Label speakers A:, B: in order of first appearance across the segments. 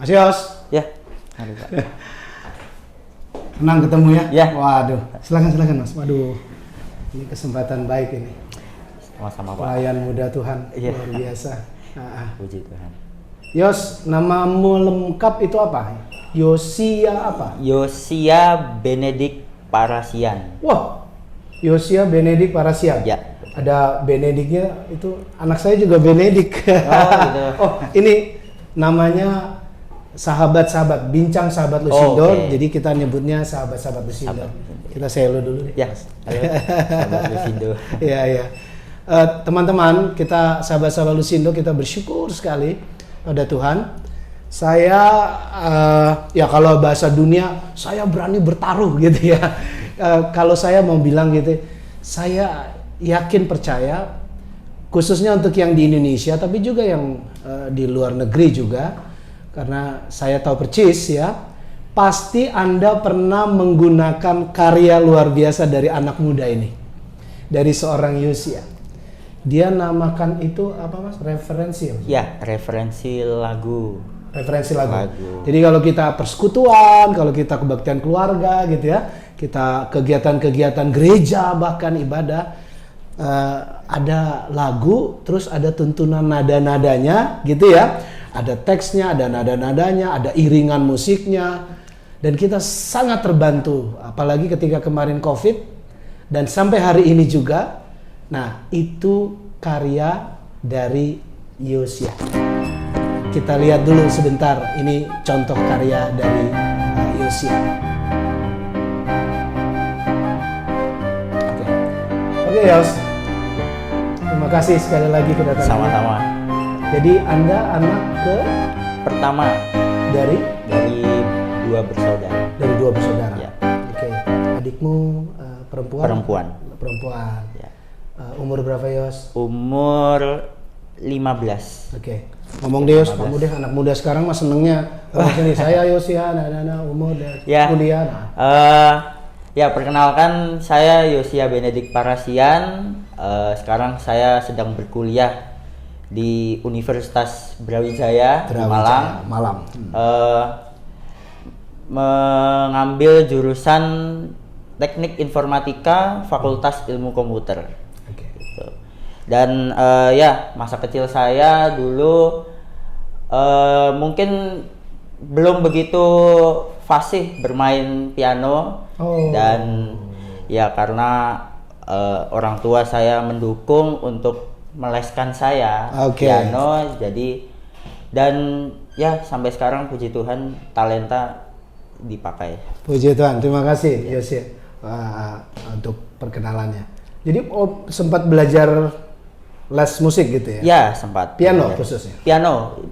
A: Mas Yos,
B: Ya. Halo, Pak.
A: senang ketemu ya?
B: Ya.
A: Waduh, silakan Mas. Waduh, ini kesempatan baik ini.
B: Sama-sama, Pak.
A: Pelayan muda Tuhan,
B: Iya.
A: luar biasa.
B: Puji Tuhan.
A: Yos, namamu lengkap itu apa? Yosia apa?
B: Yosia Benedik Parasian.
A: Wah, Yosia Benedik Parasian.
B: Ya.
A: Ada Benediknya, itu anak saya juga Benedik.
B: Oh, gitu.
A: Oh, ini namanya sahabat-sahabat, bincang sahabat Lusindo.
B: Oh, oke.
A: Jadi kita nyebutnya sahabat-sahabat Lusindo.
B: Sahabat Lusindo.
A: Kita say hello dulu nih.
B: Ya. Ayo. Sahabat Lusindo.
A: Iya, iya. Teman-teman, kita sahabat-sahabat Lusindo, kita bersyukur sekali pada Tuhan. Saya ya kalau bahasa dunia, saya berani bertaruh gitu ya. Kalau saya mau bilang gitu, saya yakin percaya, khususnya untuk yang di Indonesia, tapi juga yang di luar negeri juga, karena saya tahu percis ya, pasti Anda pernah menggunakan karya luar biasa dari anak muda ini, dari seorang Yosia. Dia namakan itu apa Mas? Referensi ya?
B: Ya, referensi lagu.
A: Referensi lagu. Jadi kalau kita persekutuan, kalau kita kebaktian keluarga gitu ya, kita kegiatan-kegiatan gereja bahkan ibadah, ada lagu, terus ada tuntunan nada-nadanya gitu ya, ada teksnya, ada nada-nadanya, ada iringan musiknya, dan kita sangat terbantu, apalagi ketika kemarin COVID dan sampai hari ini juga. Nah, itu karya dari Yosia. Kita lihat dulu sebentar, ini contoh karya dari Yosia. Oke, Yos. Terima kasih sekali lagi kedatangannya.
B: Sama-sama.
A: Jadi Anda anak ke
B: Pertama
A: dari
B: dua bersaudara.
A: dari dua bersaudara.
B: Ya.
A: Oke. Adikmu perempuan? Perempuan.
B: Ya.
A: Umur berapa, Yos?
B: Umur 15.
A: Oke. Ngomong deh, Yos, kamu deh anak muda sekarang mah senengnya. Sini saya Yosia, umur dan
B: Ya.
A: kuliah.
B: Ya, perkenalkan saya Yosia Benedik Parasian. Sekarang saya sedang berkuliah di Universitas Brawijaya di Malang. Mengambil jurusan Teknik Informatika Fakultas Ilmu Komputer.
A: Oke.
B: Gitu. Dan ya, masa kecil saya dulu mungkin belum begitu fasih bermain piano. Dan ya karena orang tua saya mendukung untuk meleskan saya piano, jadi dan ya sampai sekarang puji Tuhan talenta dipakai.
A: Puji Tuhan, terima kasih Yosia untuk perkenalannya. Jadi sempat belajar les musik gitu ya?
B: Ya, sempat.
A: Piano khususnya?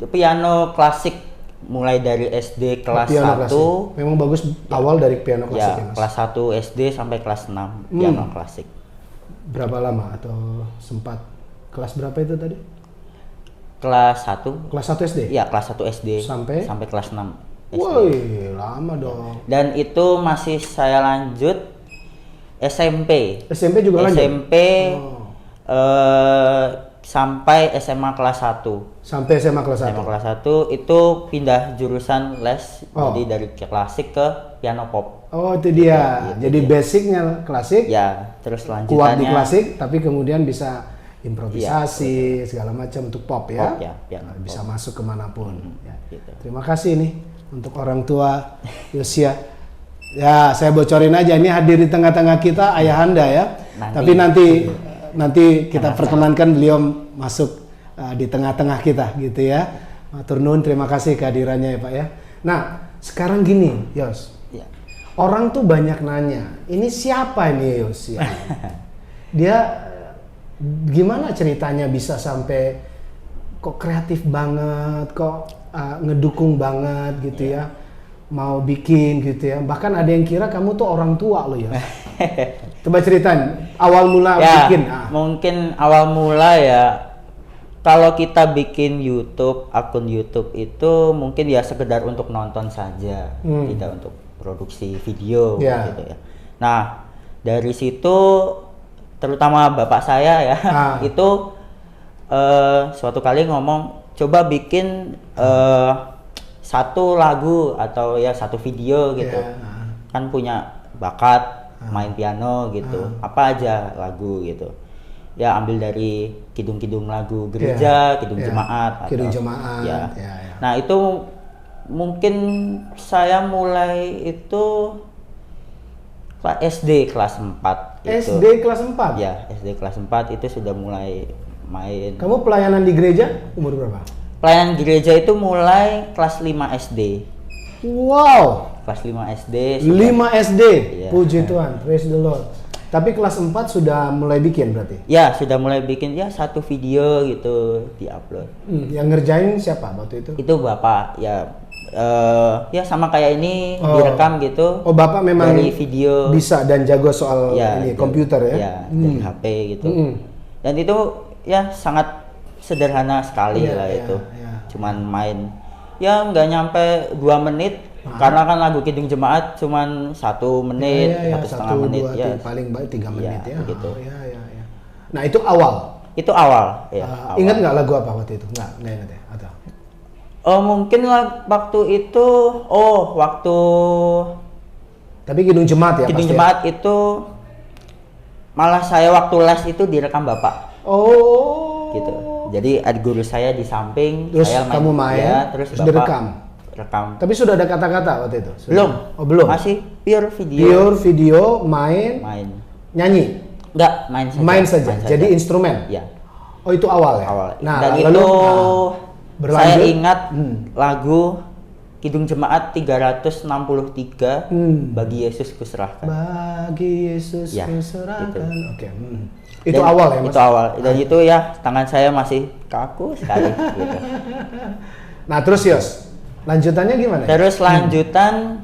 B: Piano klasik mulai dari SD kelas 1.
A: Klasik. Memang bagus awal dari piano klasik ya, Mas?
B: Kelas 1 SD sampai kelas 6 piano klasik.
A: Berapa lama atau sempat kelas berapa itu tadi?
B: Kelas 1.
A: Kelas 1 SD?
B: Iya, kelas 1 SD
A: sampai
B: kelas 6 SD.
A: Woi, lama dong.
B: Dan itu masih saya lanjut SMP.
A: SMP juga lanjut?
B: SMP sampai SMA kelas 1.
A: Sampai SMA kelas 1?
B: SMA kelas 1 itu pindah jurusan les, jadi dari klasik ke piano pop.
A: Oh, itu dia. Gitu, jadi basicnya klasik.
B: Ya, terus lanjutannya
A: kuat di klasik, tapi kemudian bisa improvisasi segala macam untuk pop ya.
B: Pop, ya piano
A: bisa
B: pop.
A: Masuk kemanapun. Ya.
B: Gitu.
A: Terima kasih nih untuk orang tua Yosia. Ya, saya bocorin aja, ini hadir di tengah-tengah kita ayahanda ya. Tapi nanti kita perkenankan beliau masuk di tengah-tengah kita gitu ya. Matur nuwun, terima kasih kehadirannya ya Pak ya. Nah, sekarang gini, Yos.
B: Ya.
A: Orang tuh banyak nanya, ini siapa ini Yosia? Dia gimana ceritanya bisa sampai kok kreatif banget, kok ngedukung banget gitu ya. Mau bikin gitu ya. Bahkan ada yang kira kamu tuh orang tua loh ya. Coba ceritain awal mula bikin.
B: Mungkin awal mula ya, kalau kita bikin akun YouTube itu mungkin ya sekedar untuk nonton saja, tidak untuk produksi video gitu ya. Nah, dari situ terutama bapak saya ya, itu suatu kali ngomong, coba bikin satu lagu atau ya satu video gitu. Kan punya bakat main piano gitu. Apa aja lagu gitu. Ya ambil dari kidung-kidung lagu gereja, kidung jemaat atau
A: kidung jemaat.
B: Ya. Nah, itu mungkin saya mulai itu SD kelas 4 itu.
A: SD kelas 4?
B: Ya, SD kelas 4 itu sudah mulai main.
A: Kamu pelayanan di gereja umur berapa?
B: Pelayanan gereja itu mulai kelas 5 SD.
A: Wow.
B: Kelas 5 SD.
A: 5 SD.
B: Iya.
A: Puji Tuhan, praise the Lord. Tapi kelas 4 sudah mulai bikin berarti?
B: Ya, sudah mulai bikin ya satu video gitu di-upload.
A: Yang ngerjain siapa waktu itu?
B: Itu Bapak ya ya sama kayak ini direkam gitu.
A: Oh, Bapak memang
B: dari video
A: bisa dan jago soal
B: ya,
A: ini komputer ya?
B: Ya, dari HP gitu. Dan itu ya sangat sederhana sekali lah itu. Cuman main ya nggak nyampe 2 menit. Karena kan lagu Kidung Jemaat cuman 1 menit, 1,5 menit ya.
A: Paling baik 3 menit ya.
B: Begitu.
A: Nah, itu awal.
B: Itu awal ya. Awal.
A: Ingat nggak lagu apa waktu itu? Nggak ingat ya? Atau?
B: Oh, mungkin waktu itu waktu
A: tapi Kidung Jemaat ya.
B: Kidung
A: pasti
B: Jemaat itu malah saya waktu les itu direkam Bapak.
A: Oh.
B: Gitu. Jadi ada guru saya di samping,
A: terus
B: saya
A: kamu main,
B: ya, terus Bapak
A: direkam.
B: Tapi
A: sudah ada kata-kata waktu itu? Sudah?
B: Belum.
A: Oh, belum.
B: Masih pure video.
A: Pure video, main. Nyanyi.
B: Enggak, main saja.
A: Jadi instrumen.
B: Ya.
A: Oh, itu awal ya.
B: Awal.
A: Nah,
B: dan
A: lalu
B: berlanjut, saya ingat lagu Kidung Jemaat 363 Bagi Yesus Kuserahkan.
A: Bagi Yesus kuserahkan.
B: Gitu.
A: Oke. Itu awal ya, Mas?
B: Itu awal. Dan itu ya tangan saya masih kaku sekali gitu.
A: Nah, terus Yos, lanjutannya gimana?
B: Terus lanjutan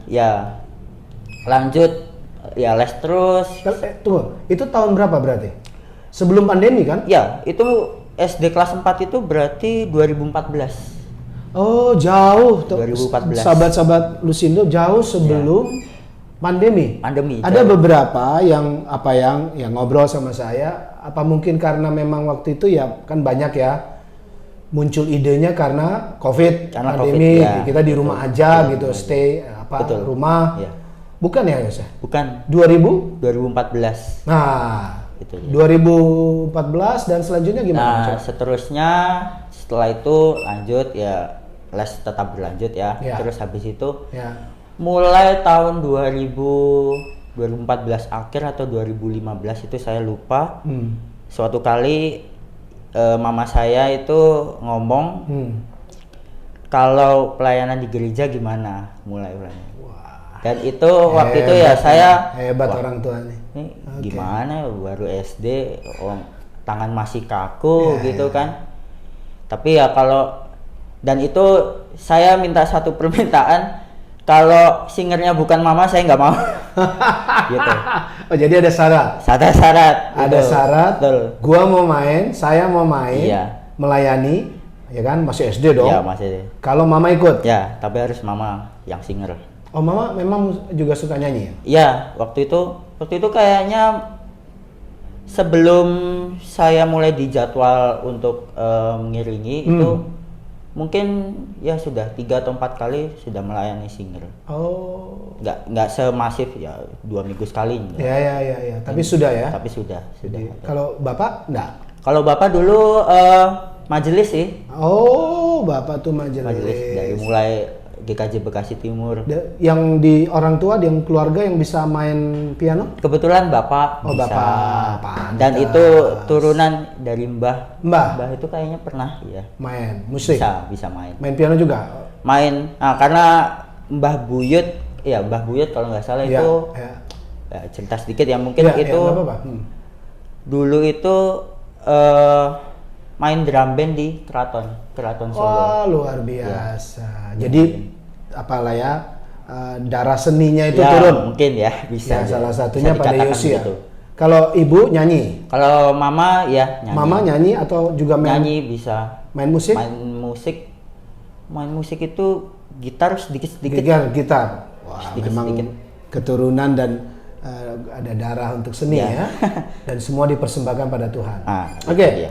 B: lanjut les terus.
A: Tunggu, itu tahun berapa berarti? Sebelum pandemi kan?
B: Ya, itu SD kelas 4 itu berarti 2014.
A: Oh, jauh.
B: 2014.
A: Sahabat-sahabat Lusindo jauh sebelum pandemi. Ada
B: jauh.
A: beberapa yang ngobrol sama saya, apa mungkin karena memang waktu itu ya kan banyak ya muncul idenya karena pandemi, kita di rumah aja gitu, stay rumah.
B: Ya.
A: Bukan ya, Yos?
B: Bukan.
A: 2014.
B: 2014.
A: Nah,
B: itu
A: 2014 dan selanjutnya gimana?
B: Nah, seterusnya setelah itu lanjut ya les tetap berlanjut ya. Terus habis itu mulai tahun 2014 akhir atau 2015 itu saya lupa. Suatu kali mama saya itu ngomong kalau pelayanan di gereja gimana mulai. Dan itu waktu itu ya saya
A: hebat orang tuanya.
B: Ini gimana baru SD, tangan masih kaku gitu kan. Tapi ya dan itu saya minta satu permintaan, kalau singernya bukan mama saya nggak mau. Gitu.
A: Oh, jadi ada syarat.
B: Syarat.
A: Ada syarat.
B: Betul.
A: Gua mau main, saya mau main, melayani, ya kan, masih SD dong.
B: Iya, masih.
A: Kalau mama ikut.
B: Ya, tapi harus mama yang singer.
A: Oh, mama memang juga suka nyanyi ya?
B: Iya, waktu itu kayaknya sebelum saya mulai dijadwal untuk mengiringi itu mungkin ya sudah 3 atau 4 kali sudah melayani singer. Oh. Nggak semasif ya 2 minggu sekali.
A: Ya. Tapi sudah ya?
B: Tapi sudah.
A: Kalau Bapak enggak?
B: Kalau Bapak dulu majelis sih.
A: Oh, Bapak tuh majelis.
B: Dari mulai GKJ Bekasi Timur.
A: Yang di orang tua, yang keluarga yang bisa main piano?
B: Kebetulan Bapak bisa.
A: Bapak.
B: Dan itu turunan dari Mbah. Mbah itu kayaknya pernah ya.
A: Main musik?
B: Bisa main.
A: Main piano juga?
B: Main. Nah, karena Mbah Buyut kalau nggak salah itu ya, cerita sedikit ya mungkin itu dulu itu main drum band di Keraton Solo.
A: Wah, luar biasa. Jadi apalah ya, darah seninya itu turun.
B: Mungkin ya bisa.
A: Salah satunya pada Yosi ya.
B: Gitu.
A: Kalau ibu nyanyi?
B: Kalau mama ya nyanyi.
A: Mama nyanyi atau juga main?
B: Nyanyi bisa.
A: Main musik?
B: Main musik itu gitar sedikit-sedikit.
A: Gitar. Wah, memang keturunan dan ada darah untuk seni ya. Dan semua dipersembahkan pada Tuhan. Oke.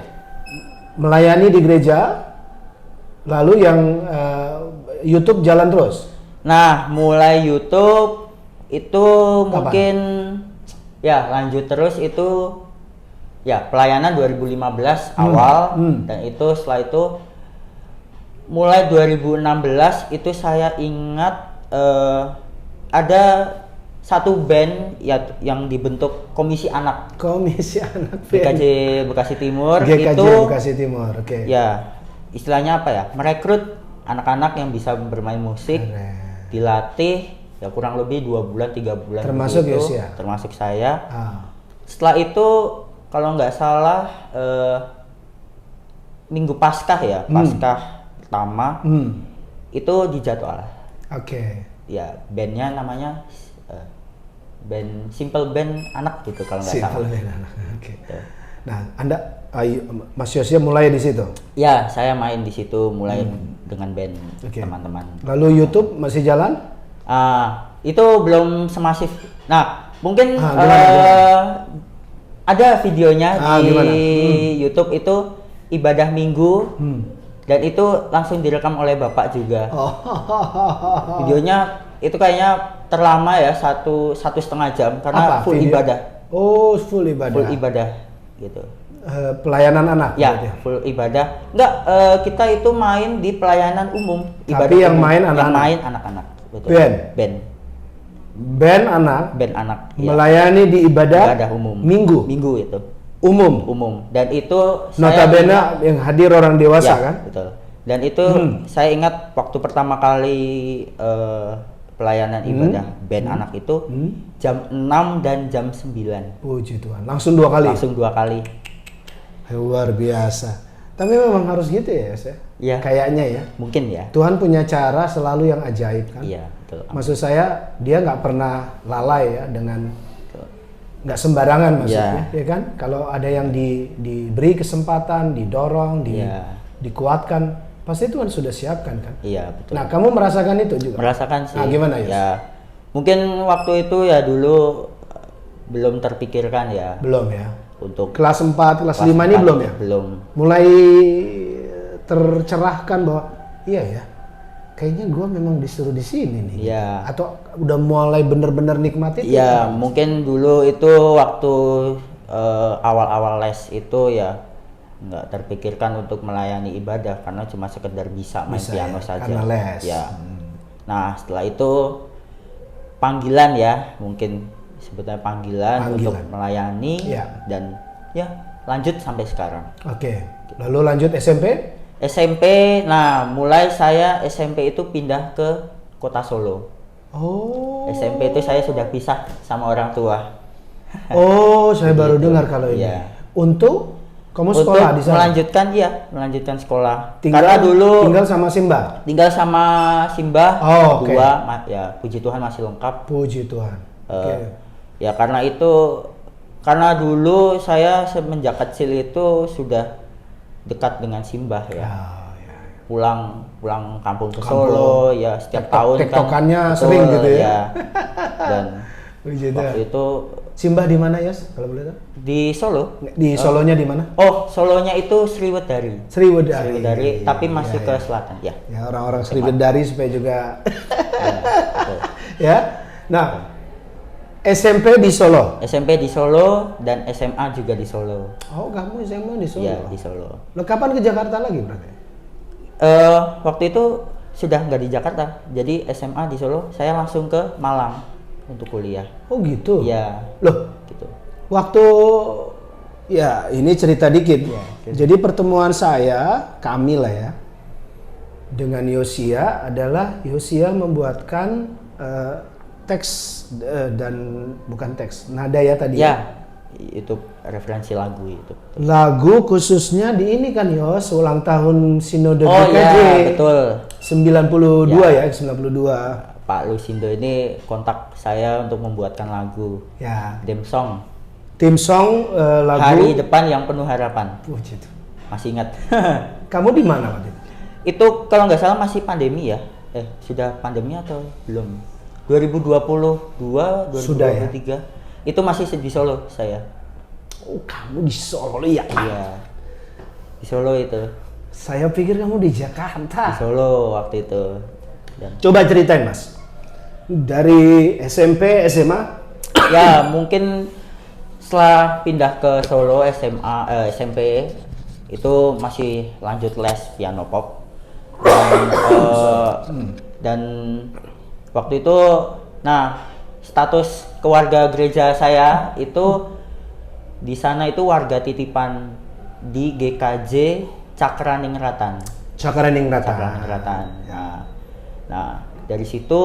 A: Melayani di gereja, lalu yang YouTube jalan terus.
B: Nah, mulai YouTube itu mungkin ya lanjut terus itu ya pelayanan 2015 awal dan itu setelah itu mulai 2016 itu saya ingat ada satu band ya yang dibentuk komisi anak.
A: Komisi anak
B: GKJ Bekasi Timur
A: GKJ
B: itu
A: Bekasi Timur. Oke.
B: ya istilahnya apa ya? Merekrut anak-anak yang bisa bermain musik, dilatih ya kurang lebih 2 bulan 3 bulan.
A: Termasuk
B: begitu,
A: ya?
B: termasuk saya. Setelah itu kalau nggak salah minggu Paskah ya, Paskah pertama itu dijadwal.
A: Oke.
B: Ya bandnya namanya band Simple Band Anak gitu kalau nggak salah.
A: Simple Band Anak. Oke. Nah, Anda Mas Yosia mulai di situ.
B: Ya, saya main di situ mulai dengan band teman-teman.
A: Lalu YouTube masih jalan?
B: Itu belum semasif. Nah, mungkin
A: gimana?
B: ada videonya di
A: Gimana?
B: YouTube itu ibadah minggu dan itu langsung direkam oleh Bapak juga. Videonya itu kayaknya terlama ya 1,5 jam karena full
A: video?
B: ibadah.
A: Oh, full ibadah.
B: Full ibadah gitu.
A: Pelayanan anak.
B: Ya,
A: berarti?
B: full ibadah. Enggak, kita itu main di pelayanan umum.
A: Tapi yang
B: umum.
A: main anak-anak.
B: Yang main anak-anak. Betul.
A: Band anak.
B: Band anak. Ya.
A: Melayani di ibadah
B: umum.
A: Minggu.
B: Minggu itu.
A: Umum.
B: Dan itu
A: notabene yang hadir orang dewasa
B: ya,
A: kan?
B: Betul. Dan itu saya ingat waktu pertama kali pelayanan ibadah band anak itu jam 6 dan jam 9.
A: Puji Tuhan. Langsung 2 kali.
B: Langsung 2 kali.
A: Luar biasa. Tapi memang harus gitu ya, Mas ya?
B: Iya.
A: Kayaknya ya.
B: Mungkin ya.
A: Tuhan punya cara selalu yang ajaib kan?
B: Iya, betul.
A: Maksud saya dia nggak pernah lalai ya dengan nggak sembarangan maksudnya, ya kan? Kalau ada yang diberi kesempatan, didorong, dikuatkan, pasti Tuhan sudah siapkan kan?
B: Iya, betul.
A: Nah, kamu merasakan itu juga?
B: Merasakan sih.
A: Nah, gimana ya?
B: Ya, mungkin waktu itu ya dulu belum terpikirkan ya.
A: Belum ya?
B: Untuk
A: kelas 4, kelas 5 ini belum ya?
B: Belum.
A: Mulai tercerahkan bahwa iya ya, kayaknya gue memang disuruh di sini nih.
B: Iya.
A: Atau udah mulai bener-bener nikmatin?
B: Iya, mungkin dulu itu waktu awal-awal les itu ya nggak terpikirkan untuk melayani ibadah karena cuma sekedar bisa main piano saja.
A: Karena les.
B: Ya. Nah, setelah itu panggilan ya, mungkin sebetulnya panggilan untuk melayani dan ya lanjut sampai sekarang.
A: Oke. Lalu lanjut SMP?
B: SMP, nah mulai saya SMP itu pindah ke kota Solo.
A: Oh.
B: SMP itu saya sudah pisah sama orang tua.
A: Oh, saya baru dengar kalau ini.
B: Ya.
A: Untuk kamu sekolah di sana?
B: Melanjutkan sekolah.
A: Karena dulu tinggal sama Simba.
B: Tinggal sama Simba.
A: Oh,
B: dua, ya puji Tuhan masih lengkap.
A: Puji Tuhan.
B: Ya karena dulu saya semenjak kecil itu sudah dekat dengan Simba ya. Pulang kampung ke Solo ya setiap tahun
A: tektokannya sering gitu ya.
B: Dan waktu itu
A: Simba di mana ya kalau boleh tahu?
B: Di Solo.
A: Di Solonya di mana?
B: Oh, Solonya itu Sriwedari.
A: Sriwedari,
B: tapi masih ke selatan ya.
A: Ya, orang-orang Sriwedari supaya juga ya. Nah, SMP di Solo.
B: SMP di Solo dan SMA juga di Solo.
A: Oh, kamu SMA di Solo?
B: Iya, di Solo.
A: Lo kapan ke Jakarta lagi berarti?
B: Waktu itu sudah nggak di Jakarta. Jadi SMA di Solo, saya langsung ke Malang untuk kuliah.
A: Oh gitu?
B: Iya.
A: Loh?
B: Gitu.
A: Waktu, ya ini cerita dikit. Jadi pertemuan kami lah ya, dengan Yosia adalah Yosia membuatkan teks dan bukan teks, nada ya tadi.
B: Ya, itu referensi lagu itu.
A: Lagu khususnya di ini kan Yos, ulang tahun Sinode
B: GKJ.
A: Ya,
B: betul.
A: 92 ya 92.
B: Pak Lusindo ini kontak saya untuk membuatkan lagu.
A: Ya.
B: Theme song
A: lagu
B: Hari Depan yang Penuh Harapan.
A: Gitu.
B: Masih ingat.
A: Kamu di mana waktu itu?
B: Itu kalau nggak salah masih pandemi ya. Sudah pandemi atau belum? 2022, 2023.
A: Sudah ya?
B: Itu masih di Solo saya.
A: Oh, kamu di Solo ya?
B: Iya. Di Solo itu.
A: Saya pikir kamu di Jakarta.
B: Di Solo waktu itu.
A: Coba ceritain Mas, dari SMP, SMA.
B: Ya mungkin setelah pindah ke Solo SMA, SMP itu masih lanjut les piano pop dan waktu itu, nah status keluarga gereja saya itu di sana itu warga titipan di GKJ Cakraningratan.
A: Cakraningratan.
B: Nah dari situ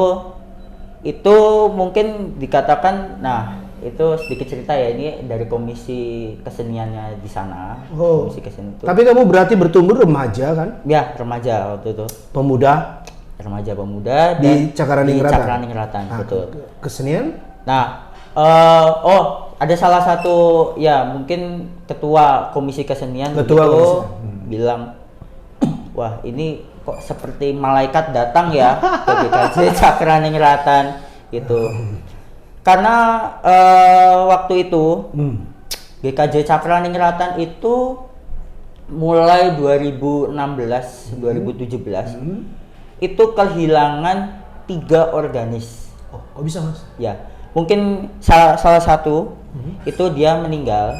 B: itu mungkin dikatakan, nah itu sedikit cerita ya, ini dari komisi keseniannya di sana. Komisi kesenian itu.
A: Tapi kamu berarti bertumbuh remaja kan?
B: Ya remaja waktu itu. Remaja pemuda
A: di
B: Cakraningratan, betul.
A: Kesenian?
B: Nah, ada salah satu ya mungkin ketua komisi kesenian bilang, wah ini kok seperti malaikat datang ya ke GKJ Cakraningratan gitu. Karena waktu itu GKJ Cakraningratan itu mulai 2016-2017 itu kehilangan 3 organis.
A: Oh, kok bisa Mas?
B: Ya, mungkin salah satu itu dia meninggal.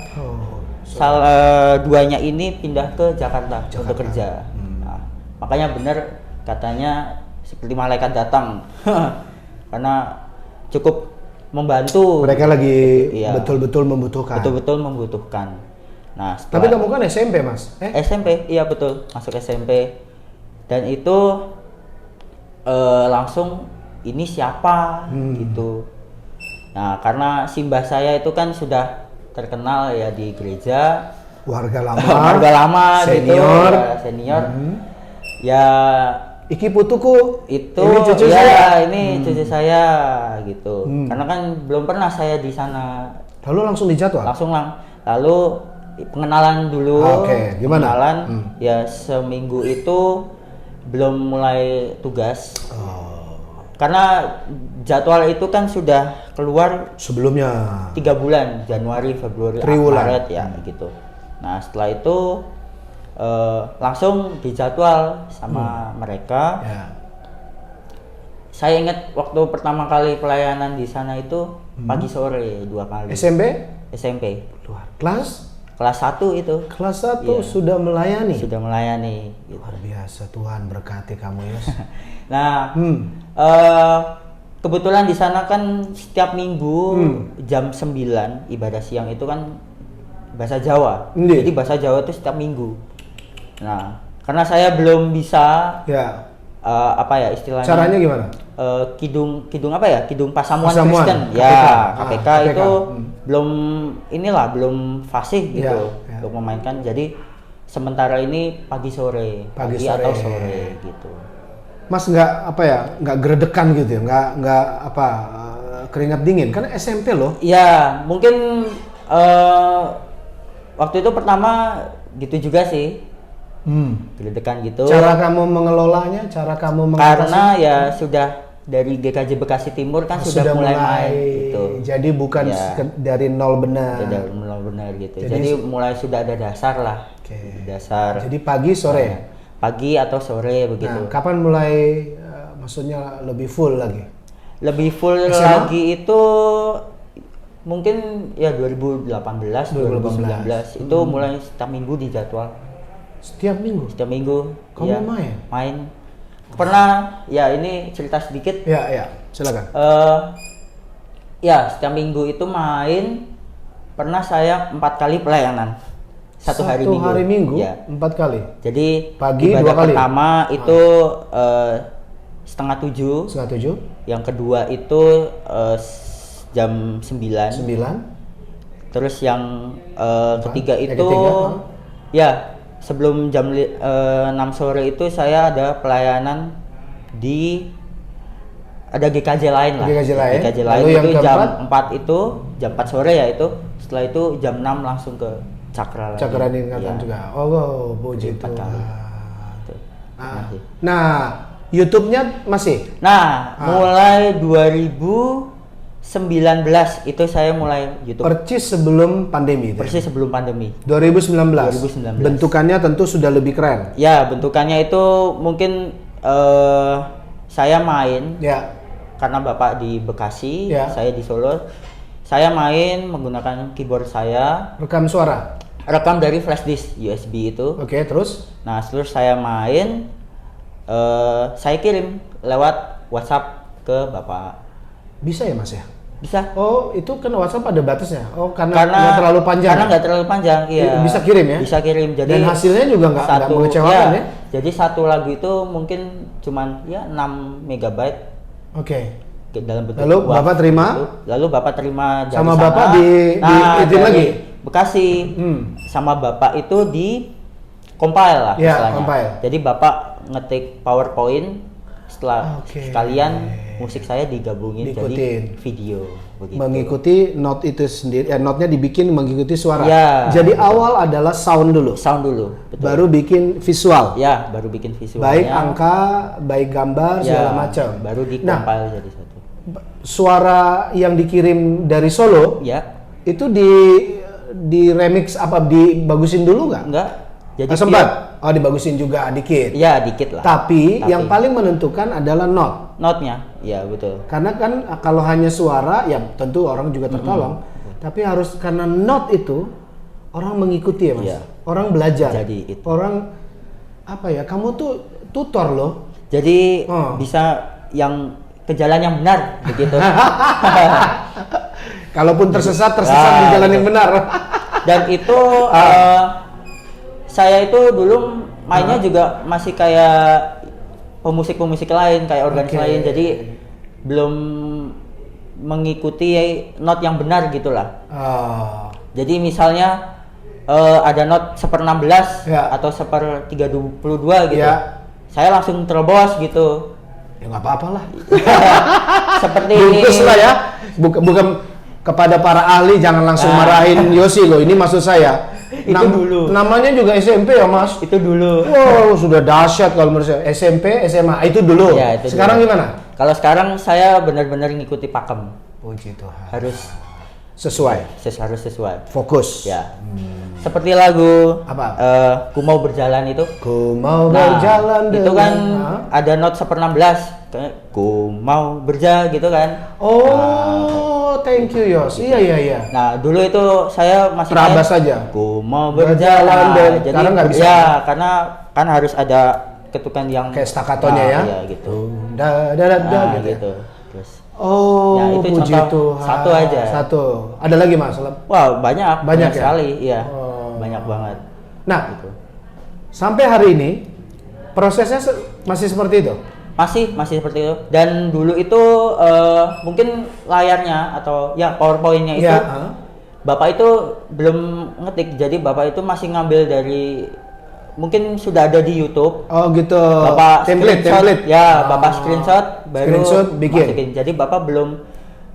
B: Duanya ini pindah ke Jakarta. Untuk kerja. Nah, makanya benar katanya seperti malaikat datang karena cukup membantu.
A: Mereka lagi betul-betul
B: membutuhkan. Nah,
A: tapi kamu kan SMP Mas?
B: SMP, iya betul, masuk SMP. Dan itu langsung ini siapa gitu. Nah, karena simbah saya itu kan sudah terkenal ya di gereja, warga lama
A: senior,
B: gitu, senior. Ya
A: iki putuku
B: itu
A: ini cucu
B: cucu saya gitu. Karena kan belum pernah saya di sana.
A: Lalu langsung dijadwal?
B: Lalu pengenalan dulu.
A: Oke, gimana?
B: Pengenalan ya seminggu itu belum mulai tugas. Karena jadwal itu kan sudah keluar
A: sebelumnya
B: 3 bulan, Januari, Februari, Maret ya gitu. Nah setelah itu langsung dijadwal sama mereka. Saya ingat waktu pertama kali pelayanan di sana itu pagi sore 2 kali. SMP. Kelas 1 itu.
A: Kelas 1 sudah melayani.
B: Gitu.
A: Luar biasa, Tuhan berkati kamu ya.
B: Nah, kebetulan di sana kan setiap minggu jam 9 ibadah siang itu kan bahasa Jawa. Jadi bahasa Jawa itu setiap minggu. Nah, karena saya belum bisa istilahnya.
A: Caranya gimana?
B: Kidung Pasamuan Kristen. KPK itu belum fasih gitu untuk memainkan. Jadi sementara ini pagi atau sore gitu.
A: Mas nggak geredekan gitu ya, nggak keringat dingin kan SMP loh.
B: Ya mungkin waktu itu pertama gitu juga sih. Geredekan gitu.
A: Cara kamu mengelolanya,
B: karena ya sudah dari GKJ Bekasi Timur kan sudah mulai main gitu.
A: Jadi bukan dari nol benar.
B: Dari nol benar gitu. Jadi mulai sudah ada dasar lah. Dasar.
A: Jadi pagi sore.
B: Pagi atau sore begitu.
A: Nah, kapan mulai maksudnya lebih full lagi?
B: Lebih full lagi itu mungkin ya 2018 2019 itu mulai setiap minggu dijadwal.
A: Setiap minggu? Kamu
B: ya, main. Pernah ya, ini cerita sedikit.
A: Ya, silakan.
B: Ya setiap minggu itu main. Pernah saya 4 kali pelayanan. Satu hari minggu
A: ya. 4 kali.
B: Jadi
A: pagi
B: ibadah
A: 2 kali.
B: Pertama itu 6:30. Yang kedua itu jam 9. Terus yang ketiga itu ya sebelum jam 6 sore itu saya ada pelayanan di GKJ lain lah. GKJ lain itu jam 4 itu, jam 4 sore ya itu. Setelah itu jam 6 langsung ke
A: Cakraningratan juga. Oh, puji Tuhan. Nah, YouTube-nya masih?
B: Nah, mulai 2019 itu saya mulai YouTube.
A: Persis sebelum pandemi.
B: 2019.
A: Bentukannya tentu sudah lebih keren.
B: Ya, bentukannya itu mungkin saya main
A: Ya.
B: karena Bapak di Bekasi,
A: Ya.
B: saya di Solo. Saya main menggunakan keyboard saya,
A: Rekam suara.
B: rekam dari flash disk USB itu.
A: Oke, terus?
B: Nah, setelah saya main, saya kirim lewat WhatsApp ke Bapak.
A: Bisa ya Mas ya?
B: Bisa?
A: Oh, itu kan WhatsApp ada batasnya. Oh, karena
B: Karena
A: nggak terlalu panjang.
B: Karena
A: ya?
B: nggak terlalu panjang, iya.
A: Bisa kirim ya?
B: Bisa kirim. Jadi
A: Dan hasilnya juga nggak mengecewakan ya?
B: Jadi satu lagu itu mungkin cuman ya 6 megabyte
A: Oke.
B: dalam bentuk
A: Lalu
B: WAV
A: Bapak terima?
B: gitu. Lalu Bapak terima dari
A: Sama
B: sana.
A: Bapak di itu
B: dari
A: lagi?
B: Bekasi. Sama Bapak itu di compile lah
A: Ya,
B: istilahnya.
A: compile.
B: Jadi Bapak ngetik PowerPoint, setelah
A: Oke.
B: sekalian musik saya digabungin jadi
A: Diikutin.
B: video begitu.
A: Mengikuti note itu sendiri, notenya dibikin mengikuti suara.
B: Ya,
A: Jadi
B: betul.
A: awal adalah sound dulu,
B: Sound dulu, betul.
A: baru bikin visual.
B: Ya, baru bikin visualnya.
A: Baik angka, baik gambar,
B: Ya,
A: segala macam.
B: baru
A: Nah,
B: di-compile jadi satu.
A: suara yang dikirim dari Solo
B: Ya,
A: itu di remix apa dibagusin dulu nggak?
B: enggak. Jadi
A: Sempat. Oh, dibagusin juga dikit.
B: Ya, dikit lah.
A: Tapi yang paling menentukan adalah not.
B: Note-nya, ya betul.
A: Karena kan kalau hanya suara, ya tentu orang juga tertolong. Tapi harus karena not itu orang mengikuti ya Mas.
B: Iya.
A: Orang belajar.
B: Jadi itu.
A: Orang apa ya? Kamu tuh tutor loh.
B: Jadi
A: Oh.
B: bisa yang ke jalan yang benar begitu.
A: Kalaupun tersesat di jalan yang benar.
B: Dan itu saya itu dulu mainnya juga masih kayak pemusik-pemusik lain, kayak organis
A: Oke.
B: lain. Jadi belum mengikuti not yang benar gitulah.
A: Oh.
B: Jadi misalnya ada not 1/16
A: Ya.
B: atau 1/32 gitu.
A: Ya.
B: Saya langsung terobos gitu.
A: Ya nggak apa-apa lah.
B: Seperti ini.
A: Bungkus lah ya. Bukan kepada para ahli jangan langsung marahin Yosi loh. Ini maksud saya.
B: Itu dulu.
A: Namanya juga SMP ya Mas.
B: Itu dulu.
A: Wow, sudah dahsyat kalau menurut saya. SMP, SMA itu dulu.
B: Ya, itu
A: Sekarang
B: dulu.
A: gimana?
B: Kalau sekarang saya benar-benar ngikuti pakem.
A: Puji Tuhan.
B: Harus
A: Sesuai.
B: harus sesuai.
A: Fokus.
B: Ya. Seperti lagu
A: Apa?
B: Ku Mau Berjalan itu.
A: Ku mau
B: Nah,
A: berjalan
B: itu kan
A: Hah?
B: ada not 1/16. Kayak ku mau berjalan gitu kan.
A: Oh, thank you Yos. Iya.
B: Nah, dulu itu saya masih
A: Terabas
B: main,
A: saja.
B: Ku mau
A: Berjalan
B: berjalan.
A: dan
B: Jadi
A: sekarang nggak bisa.
B: Ya, karena kan harus ada ketukan yang
A: Kayak staccatonya ya.
B: Iya, gitu.
A: Da
B: Nah,
A: gitu. Ya?
B: gitu. Terus
A: Oh,
B: Ya, itu
A: puji
B: contoh
A: Tuhan.
B: satu aja.
A: Satu. Ada lagi Mas?
B: wow, banyak
A: Banyak ya?
B: sekali, iya.
A: Oh.
B: Banyak banget.
A: Nah,
B: Gitu.
A: sampai hari ini prosesnya masih seperti itu.
B: Masih seperti itu. Dan dulu itu mungkin layarnya atau ya PowerPoint-nya itu
A: Ya,
B: Bapak itu belum ngetik. Jadi Bapak itu masih ngambil dari mungkin sudah ada di YouTube.
A: Oh gitu.
B: Bapak
A: template.
B: Ya,
A: Oh.
B: Bapak screenshot baru
A: Screenshot bikin.
B: masukin. Jadi Bapak belum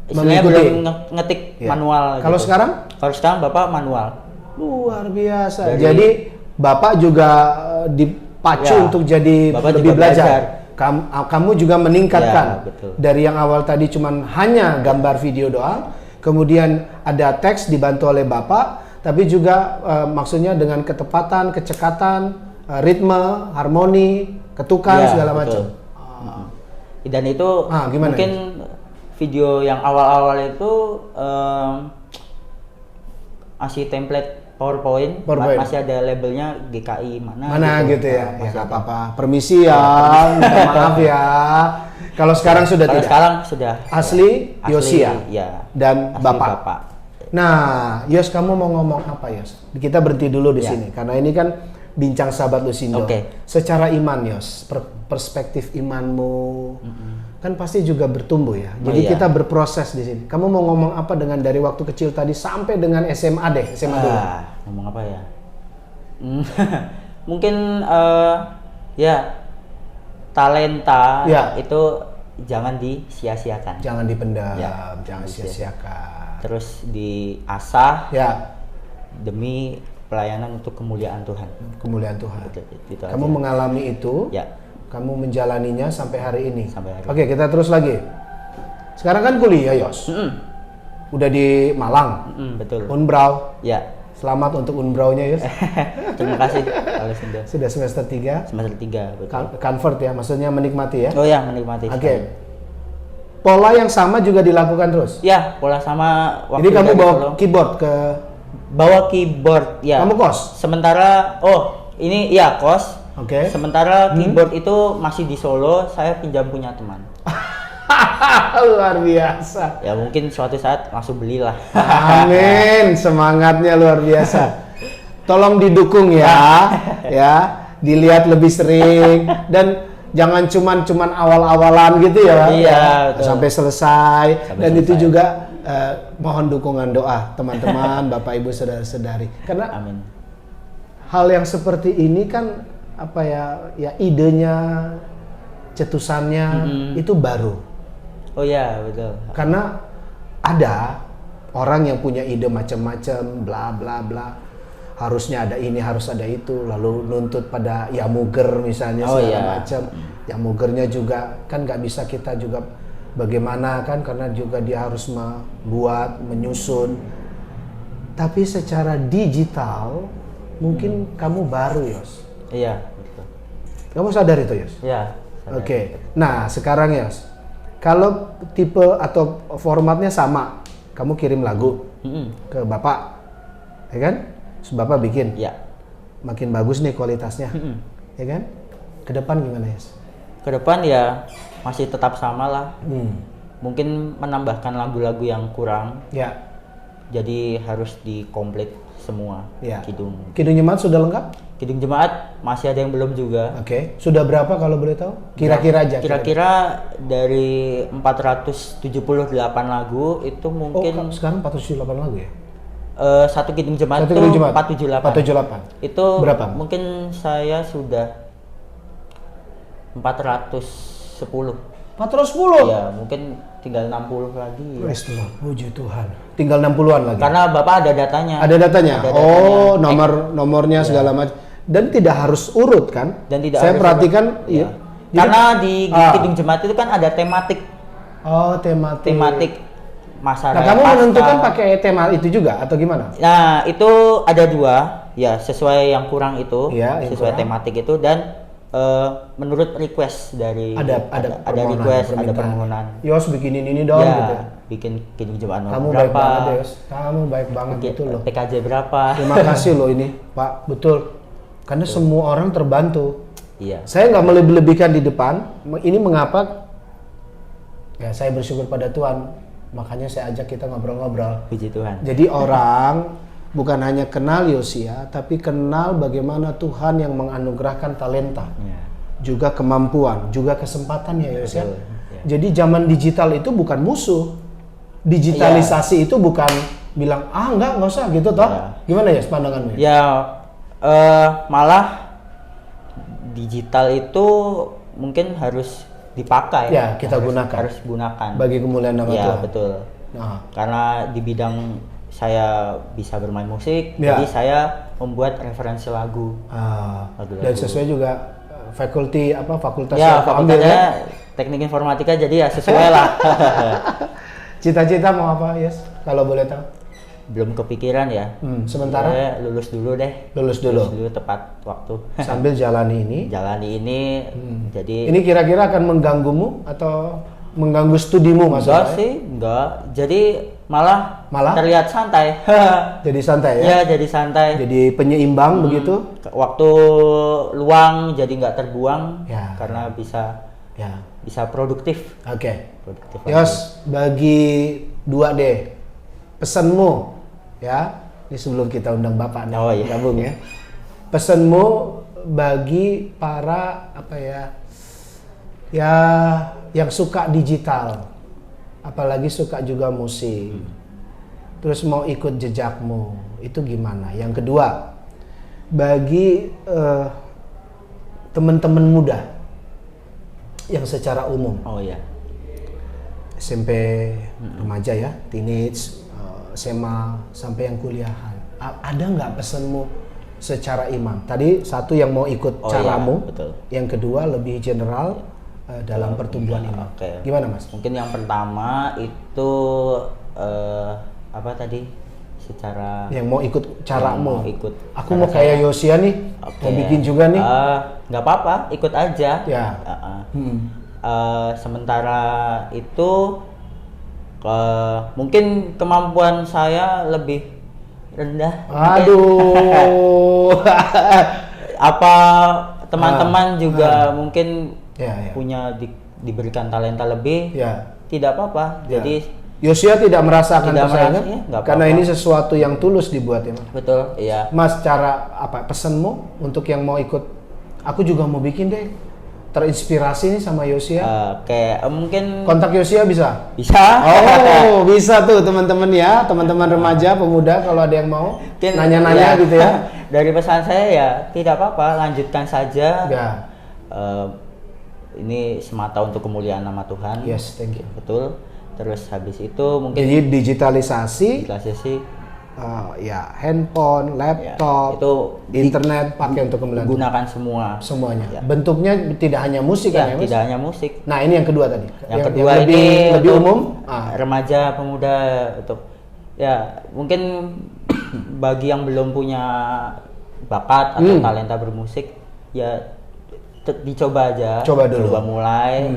B: istilahnya
A: Mengikuti.
B: belum ngetik
A: Ya.
B: manual.
A: Kalau
B: gitu.
A: sekarang?
B: Kalau sekarang Bapak manual.
A: Luar biasa.
B: Dari-
A: Jadi Bapak juga dipacu
B: Ya,
A: untuk jadi
B: Bapak
A: lebih
B: juga
A: belajar.
B: belajar.
A: Kamu juga meningkatkan
B: Ya, betul.
A: dari yang awal tadi cuman hanya gambar video doang, kemudian ada teks dibantu oleh Bapak, tapi juga maksudnya dengan ketepatan, kecekatan, ritme, harmoni, ketukan
B: Ya,
A: segala
B: betul.
A: macam.
B: Dan itu
A: Gimana
B: mungkin video yang awal-awal itu masih template PowerPoint, masih ada labelnya GKI
A: Mana gitu ya? Ya
B: masih
A: nggak
B: ada.
A: apa-apa. Permisi ya, minta maaf ya. Kalau sekarang sudah
B: Kalau
A: tidak.
B: sekarang sudah
A: Asli Yosia
B: ya.
A: dan
B: Asli
A: Bapak. Nah, Yos, kamu mau ngomong apa Yos? Kita berhenti dulu di
B: Ya.
A: sini karena ini kan bincang sahabat Lusindo.
B: Oke.
A: Secara iman Yos, perspektif imanmu kan pasti juga bertumbuh ya. Jadi
B: iya.
A: kita berproses di sini. Kamu mau ngomong apa dengan dari waktu kecil tadi sampai dengan SMA deh, SMA dulu.
B: Ngomong apa ya? Mungkin ya talenta
A: Ya.
B: itu jangan disia-siakan.
A: Jangan dipendam,
B: Ya,
A: jangan sia-siakan.
B: Terus diasah
A: Ya,
B: demi pelayanan untuk kemuliaan Tuhan.
A: kemuliaan Tuhan.
B: Itu
A: Kamu
B: aja.
A: mengalami itu,
B: Ya,
A: kamu menjalaninya sampai hari ini.
B: Sampai hari
A: Oke, kita terus lagi. Sekarang kan kuliah, Yos. Udah di Malang,
B: betul.
A: Unbrau.
B: Ya,
A: Selamat untuk unbraunya Yus.
B: Terima kasih Pak Lusindo.
A: Sudah semester 3.
B: Semester 3, betul.
A: Convert ya, maksudnya menikmati ya.
B: Oh ya, menikmati.
A: Oke. Pola yang sama juga dilakukan terus.
B: Ya, pola sama waktu.
A: Jadi kamu
B: dari
A: bawa
B: Solo.
A: keyboard ke
B: Bawa keyboard ya.
A: Kamu kos?
B: Sementara ini ya kos.
A: Oke.
B: Sementara keyboard itu masih di Solo, saya pinjam punya teman.
A: Luar biasa.
B: Ya mungkin suatu saat langsung belilah.
A: Amin, semangatnya luar biasa. Tolong didukung ya, ya, dilihat lebih sering dan jangan cuman awal-awalan gitu ya,
B: Iya, betul.
A: sampai selesai.
B: Sampai
A: Dan itu
B: selesai.
A: juga mohon dukungan doa teman-teman, Bapak Ibu saudara-saudari. Karena
B: Amin.
A: hal yang seperti ini kan apa ya idenya, cetusannya itu baru.
B: Oh ya, betul.
A: Karena ada orang yang punya ide macam-macam, bla bla bla. Harusnya ada ini, harus ada itu, lalu nuntut pada yamuger misalnya segala macam. Yamugernya juga kan nggak bisa kita juga bagaimana kan, karena juga dia harus membuat, menyusun. Tapi secara digital mungkin kamu baru Yos.
B: Iya, betul.
A: Kamu sadar itu Yos?
B: Iya. sadar.
A: Oke. Nah sekarang Yos, kalau tipe atau formatnya sama, kamu kirim lagu ke Bapak, ya kan? Terus Bapak bikin,
B: Ya.
A: makin bagus nih kualitasnya, ya kan? Ke depan gimana Yos?
B: Ke depan ya masih tetap sama lah. Mungkin menambahkan lagu-lagu yang kurang.
A: Ya,
B: Jadi harus dikomplit semua.
A: ya.
B: Kidung
A: Jemaat sudah lengkap?
B: Kidung jemaat masih ada yang belum juga.
A: Oke. Sudah berapa kalau boleh tahu? Kira-kira aja.
B: Kira-kira dari 478 lagu itu mungkin
A: sekarang 478 lagu ya?
B: satu kidung jemaat
A: Satu
B: itu
A: kidung jemaat?
B: 478.
A: 478.
B: Itu
A: Berapa?
B: mungkin saya sudah 410.
A: 410?
B: Ya, mungkin tinggal 60 lagi.
A: Praise the Lord. Puji Tuhan. Tinggal 60-an lagi.
B: Karena Bapak ada datanya.
A: Ada datanya.
B: Ada datanya.
A: Oh, nomornya segala macam. Dan tidak harus urut kan?
B: Dan tidak
A: Saya
B: harus
A: perhatikan
B: urut.
A: iya.
B: Ya. Karena di kidung jemaat itu kan ada tematik.
A: Oh, tematik.
B: Tematik masa
A: Nah,
B: raya
A: kamu
B: Paskah.
A: menentukan pakai tema itu juga atau gimana?
B: Nah, itu ada dua, ya sesuai yang kurang itu,
A: Iya, yang
B: sesuai
A: kurang.
B: tematik itu dan menurut request dari
A: Ada
B: request, ada permohonan.
A: Yos bikinin ini dong
B: Ya,
A: gitu.
B: bikin kidung jemaat nomor
A: Kamu
B: berapa?
A: baik banget Yos. Kamu baik banget
B: Mungkin
A: betul loh.
B: PKJ berapa?
A: Terima kasih loh ini, Pak. Betul. Karena semua orang terbantu.
B: Iya.
A: Saya nggak melebih-lebihkan di depan. Ini mengapa? Ya, saya bersyukur pada Tuhan. Makanya saya ajak kita ngobrol-ngobrol.
B: Puji Tuhan.
A: Jadi orang bukan hanya kenal Yosia, tapi kenal bagaimana Tuhan yang menganugerahkan talenta,
B: Ya.
A: juga kemampuan, juga kesempatan ya Yosia.
B: Betul, ya.
A: Jadi zaman digital itu bukan musuh. Digitalisasi itu bukan bilang nggak usah gitu toh.
B: Ya.
A: Gimana ya pandanganmu?
B: Ya, malah digital itu mungkin harus dipakai.
A: Ya, kita gunakan.
B: Harus gunakan.
A: Bagi kemuliaan nama
B: Ya,
A: Tuhan.
B: betul.
A: Nah,
B: Karena di bidang saya bisa bermain musik,
A: Ya.
B: jadi saya membuat referensi lagu. Lagu-lagu.
A: dan sesuai juga fakultas
B: Ya,
A: yang aku ambil
B: fakultasnya
A: ya.
B: teknik informatika, jadi ya sesuai lah.
A: Cita-cita mau apa, Yes? Kalau boleh tahu?
B: Belum kepikiran ya.
A: Sementara
B: Ya, lulus dulu deh.
A: lulus dulu.
B: Tepat waktu.
A: Sambil jalani ini.
B: Jalani ini, jadi
A: Ini kira-kira akan mengganggumu atau mengganggu studimu maksudnya?
B: enggak sih, enggak. Jadi malah
A: Malah?
B: terlihat santai.
A: Jadi santai ya?
B: Ya, jadi santai.
A: Jadi penyeimbang begitu?
B: Waktu luang jadi nggak terbuang
A: Ya.
B: karena bisa
A: Ya.
B: produktif.
A: Oke.
B: Produktif.
A: Yos, bagi 2D, pesanmu ya, ini sebelum kita undang Bapak nih,
B: Oh, iya.
A: gabung ya. Pesanmu bagi para ya yang suka digital, apalagi suka juga musik, terus mau ikut jejakmu, itu gimana? Yang kedua, bagi teman-teman muda yang secara umum,
B: Oh iya.
A: SMP, remaja ya, teenage, SMA, sampai yang kuliahan. Ada nggak pesanmu secara iman? Tadi satu yang mau ikut
B: Oh,
A: caramu,
B: iya, betul.
A: yang kedua lebih general dalam pertumbuhan ini.
B: Oke.
A: Gimana Mas?
B: Mungkin yang pertama itu apa tadi? secara
A: Yang mau ikut caramu.
B: mau ikut
A: Aku mau kayak Yosia nih,
B: Oke.
A: mau bikin juga nih.
B: Nggak apa-apa, ikut aja.
A: Ya.
B: Sementara itu mungkin kemampuan saya lebih rendah.
A: Aduh.
B: Apa teman-teman juga mungkin
A: Ya.
B: punya diberikan talenta lebih,
A: Ya.
B: tidak apa-apa.
A: Ya.
B: Jadi
A: Yosia tidak merasakan
B: Tidak
A: persaingan
B: merasa, ya, nggak
A: karena
B: apa-apa.
A: ini sesuatu yang tulus dibuat ya, Mas.
B: betul, iya.
A: Mas, cara apa pesanmu untuk yang mau ikut? Aku juga mau bikin deh. Terinspirasi nih sama Yosia.
B: Kayak mungkin
A: Kontak Yosia bisa?
B: bisa.
A: Oh, bisa tuh teman-teman ya, teman-teman remaja, pemuda kalau ada yang mau
B: Mungkin,
A: nanya-nanya
B: ya,
A: gitu ya.
B: Dari pesan saya ya tidak apa-apa, lanjutkan saja.
A: Ya.
B: Ini semata untuk kemuliaan nama Tuhan.
A: Yes, thank you.
B: Betul. Terus habis itu mungkin
A: Jadi digitalisasi,
B: kelasnya sih
A: ya handphone, laptop,
B: itu
A: internet pakai untuk kemuliaan Tuhan.
B: gunakan semua.
A: Semuanya.
B: Ya.
A: Bentuknya tidak hanya musik kan ya,
B: Ya,
A: Mas?
B: tidak hanya musik.
A: Nah, ini yang kedua tadi.
B: Yang kedua
A: lebih,
B: ini
A: lebih
B: untuk
A: umum.
B: remaja, pemuda, untuk ya mungkin bagi yang belum punya bakat atau talenta bermusik, ya dicoba aja.
A: Coba dulu.
B: Coba mulai.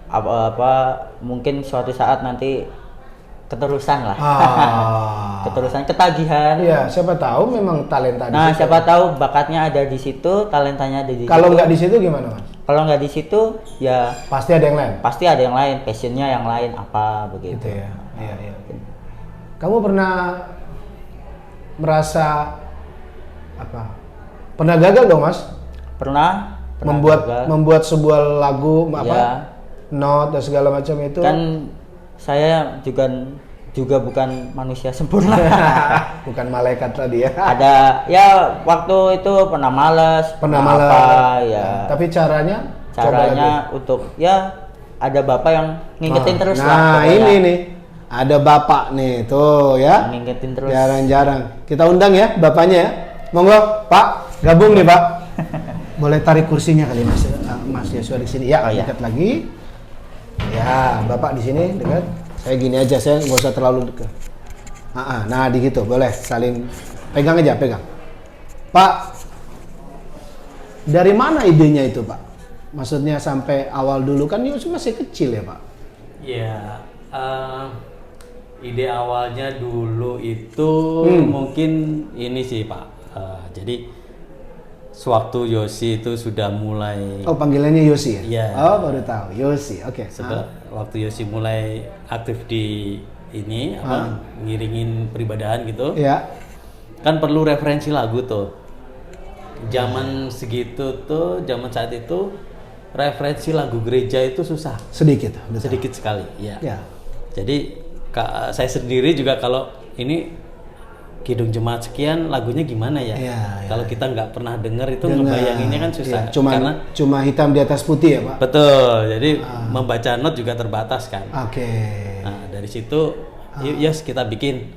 B: Apa mungkin suatu saat nanti keterusan lah. Keterusan, ketagihan.
A: Iya, siapa tahu memang talenta di
B: Nah,
A: situ.
B: siapa tahu bakatnya ada di situ, talentanya ada di
A: Kalau
B: situ.
A: nggak di situ gimana, Mas?
B: Kalau nggak di situ, ya
A: Pasti ada yang lain.
B: pasti ada yang lain, passionnya yang lain apa begitu.
A: Gitu ya. Iya, iya. Kamu pernah merasa apa? Pernah gagal dong, Mas?
B: Pernah gagal.
A: Membuat sebuah lagu apa?
B: Ya.
A: Not dan segala macam itu.
B: Kan saya juga bukan manusia sempurna.
A: Bukan malaikat tadi ya.
B: Ada ya waktu itu pernah malas,
A: Pernah
B: apa
A: malas.
B: ya.
A: Tapi caranya
B: Untuk ya ada bapak yang ngingetin terus lah.
A: Nah,
B: pokoknya.
A: ini nih. Ada bapak nih, tuh ya.
B: Ngingetin terus.
A: Jarang-jarang. Kita undang ya bapaknya ya. Monggo, Pak, gabung nih, Pak. Boleh tarik kursinya kali Mas, Mas Yosua di sini. Ya,
B: Oh, ya.
A: dekat lagi. Ya, Bapak di sini dekat. Saya gini aja, saya nggak usah terlalu dekat. Nah, di gitu, boleh saling pegang aja, pegang. Pak, dari mana idenya itu, Pak? Maksudnya sampai awal dulu kan Yosua masih kecil ya, Pak?
C: Ya, ide awalnya dulu itu mungkin ini sih Pak. Jadi sewaktu Yosi itu sudah mulai
A: Oh, panggilannya Yosi ya?
C: Iya.
A: Oh, baru tahu. Yosi, oke.
C: waktu Yosi mulai aktif di ini ngiringin peribadahan gitu.
A: Ya.
C: Kan perlu referensi lagu tuh. Zaman segitu tuh, zaman saat itu referensi lagu gereja itu susah.
A: Sedikit. betul.
C: Sedikit sekali, ya.
A: Ya.
C: Jadi saya sendiri juga kalau ini Kidung Jemaat sekian lagunya gimana ya?
A: Iya, iya.
C: Kalau kita nggak pernah dengar itu
A: Dengar.
C: ngebayanginnya kan susah.
A: Iya,
C: Karena
A: cuma hitam di atas putih ya, Pak?
C: betul. Jadi membaca not juga terbatas kan.
A: Oke.
C: Nah, dari situ yes kita bikin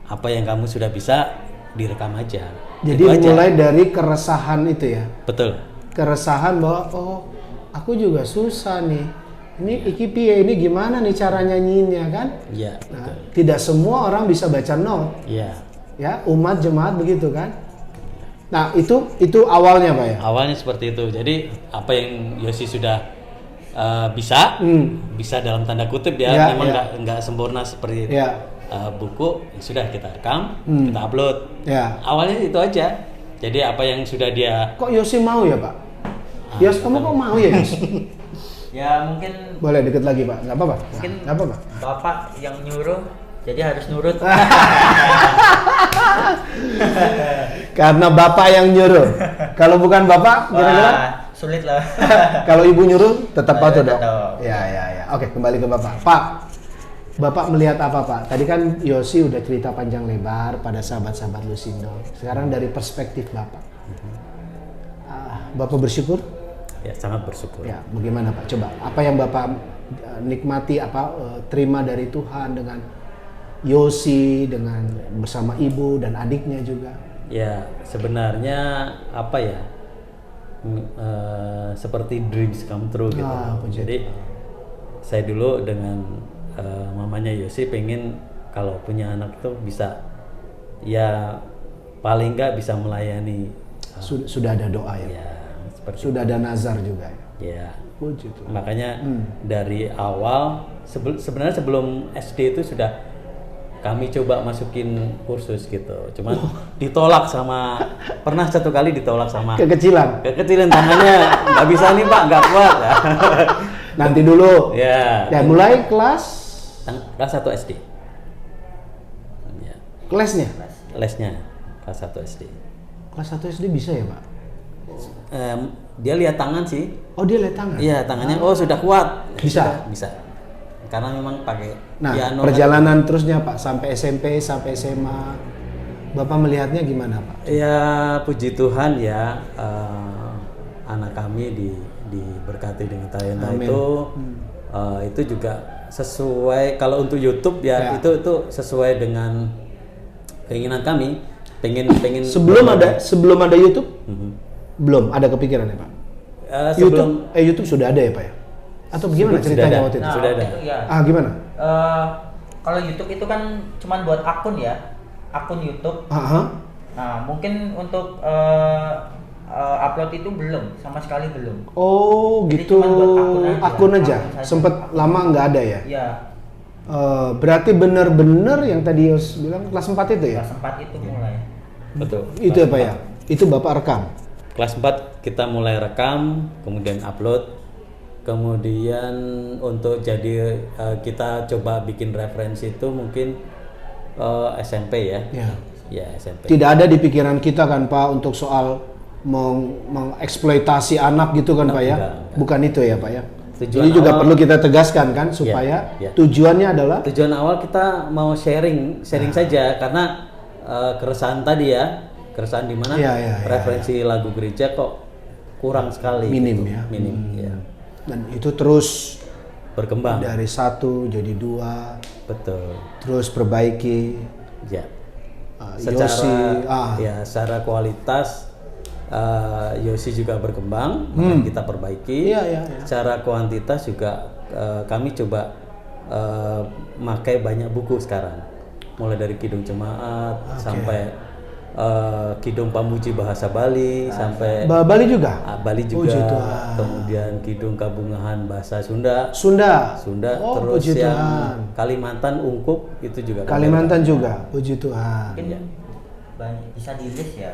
C: apa yang kamu sudah bisa direkam aja.
A: Jadi
C: Itu aja.
A: mulai dari keresahan itu ya.
C: Betul.
A: Keresahan bahwa aku juga susah nih. Ini iki piye, ini gimana nih cara nyanyiinnya kan?
C: Iya,
A: Nah,
C: betul.
A: tidak semua orang bisa baca not.
C: Iya.
A: Ya, umat jemaat begitu kan? Nah, itu awalnya, Pak ya.
C: Awalnya seperti itu. Jadi apa yang Yosi sudah bisa dalam tanda kutip ya,
A: Ya,
C: memang
A: ya.
C: nggak sempurna seperti
A: Ya.
C: buku sudah kita rekam, kita upload.
A: Ya.
C: Awalnya itu aja. Jadi apa yang sudah dia
A: Kok Yosi mau ya, Pak? Yos, kamu kok mau ya, Yos?
B: Ya mungkin
A: Boleh deket lagi, Pak. Nggak apa-apa.
B: Mungkin
A: Nggak apa-apa.
B: bapak yang nyuruh, jadi harus nurut.
A: Karena bapak yang nyuruh. Kalau bukan bapak, kira-kira?
B: Wah, sulit lah.
A: Kalau ibu nyuruh, tetap patuh dong.
B: Tetap.
A: Ya. Oke, kembali ke bapak. Pak, bapak melihat apa, Pak? Tadi kan Yosi udah cerita panjang lebar pada sahabat-sahabat Lusindo. Sekarang dari perspektif bapak, bapak bersyukur?
C: ya sangat bersyukur.
A: Ya, bagaimana Pak? Coba, apa yang bapak nikmati, terima dari Tuhan dengan Yosi, dengan bersama ibu dan adiknya juga?
C: Ya sebenarnya apa ya? Seperti dreams come true gitu.
A: puji
C: Jadi saya dulu dengan mamanya Yosi pengen kalau punya anak tuh bisa ya paling nggak bisa melayani.
A: Sudah ada doa ya.
C: Ya, seperti
A: Sudah ada nazar juga ya.
C: ya.
A: Puji Tuhan.
C: Makanya dari awal sebenarnya sebelum SD itu sudah kami coba masukin kursus gitu. Cuman ditolak pernah satu kali ditolak sama
A: Kekecilan.
C: tangannya, nggak bisa nih Pak, nggak kuat.
A: Nanti dulu.
C: Ya.
A: Ya mulai kelas
C: Kelas 1 SD. Ya.
A: kelasnya.
C: Lesnya kelas 1 SD.
A: Kelas 1 SD bisa ya, Pak?
C: Dia lihat tangan sih.
A: Oh, dia lihat tangan.
C: Iya, tangannya sudah kuat.
A: Bisa?
C: Bisa. Karena memang pakai
A: Nah,
C: piano.
A: perjalanan terusnya Pak sampai SMP, sampai SMA. Bapak melihatnya gimana, Pak?
C: Ya, puji Tuhan ya, anak kami diberkati dengan talenta
A: Amin.
C: itu juga sesuai. Kalau untuk YouTube ya. Itu sesuai dengan keinginan kami. Pengen
A: Sebelum ada YouTube? Belum ada kepikiran ya, Pak? YouTube sudah ada ya, Pak ya? Atau gimana ceritanya waktu itu?
C: Sudah ada.
B: Itu ya.
A: Gimana?
B: Kalau YouTube itu kan cuman buat akun ya, akun YouTube. Nah, mungkin untuk upload itu belum, sama sekali belum.
A: Oh,
B: Jadi
A: gitu.
B: cuman buat akun aja.
A: Akun aja.
B: Akun saja.
A: Sempet lama nggak ada ya?
B: Iya,
A: Berarti benar-benar yang tadi Yos bilang kelas 4 itu ya?
B: kelas 4 itu mulai.
C: Betul.
A: Itu ya, Pak ya? Itu Bapak rekam?
C: Kelas 4 kita mulai rekam, kemudian upload. Kemudian untuk jadi kita coba bikin referensi itu mungkin SMP ya.
A: Ya.
C: Ya, SMP.
A: Tidak ada di pikiran kita kan, Pak, untuk soal mengeksploitasi anak gitu kan, Pak ya?
C: enggak.
A: Bukan itu ya, Pak ya?
C: Tujuan
A: Ini juga
C: awal-
A: perlu kita tegaskan kan, supaya
C: ya.
A: tujuannya adalah
C: Tujuan awal kita mau sharing saja karena keresahan tadi ya, keresahan di mana
A: Ya.
C: referensi lagu gereja kok kurang sekali.
A: Minim
C: gitu.
A: ya.
C: Minim ya.
A: dan itu terus
C: Berkembang.
A: dari 1 jadi 2,
C: Betul.
A: terus perbaiki.
C: Ya.
A: Yosi,
C: Secara kualitas Yosi juga berkembang, maka kita perbaiki.
A: Iya.
C: Secara kuantitas juga kami coba pakai banyak buku sekarang, mulai dari Kidung Jemaat sampai Kidung Pamuji Bahasa Bali sampai
A: Bali juga?
C: Bali
A: Puji
C: juga,
A: Tuhan.
C: kemudian Kidung Kabungahan Bahasa Sunda,
A: Sunda. Oh,
C: terus
A: puji
C: yang
A: Tuhan.
C: Kalimantan Ungkup itu juga
A: Kalimantan juga. Puji Tuhan.
B: Mungkin banyak bisa di list ya.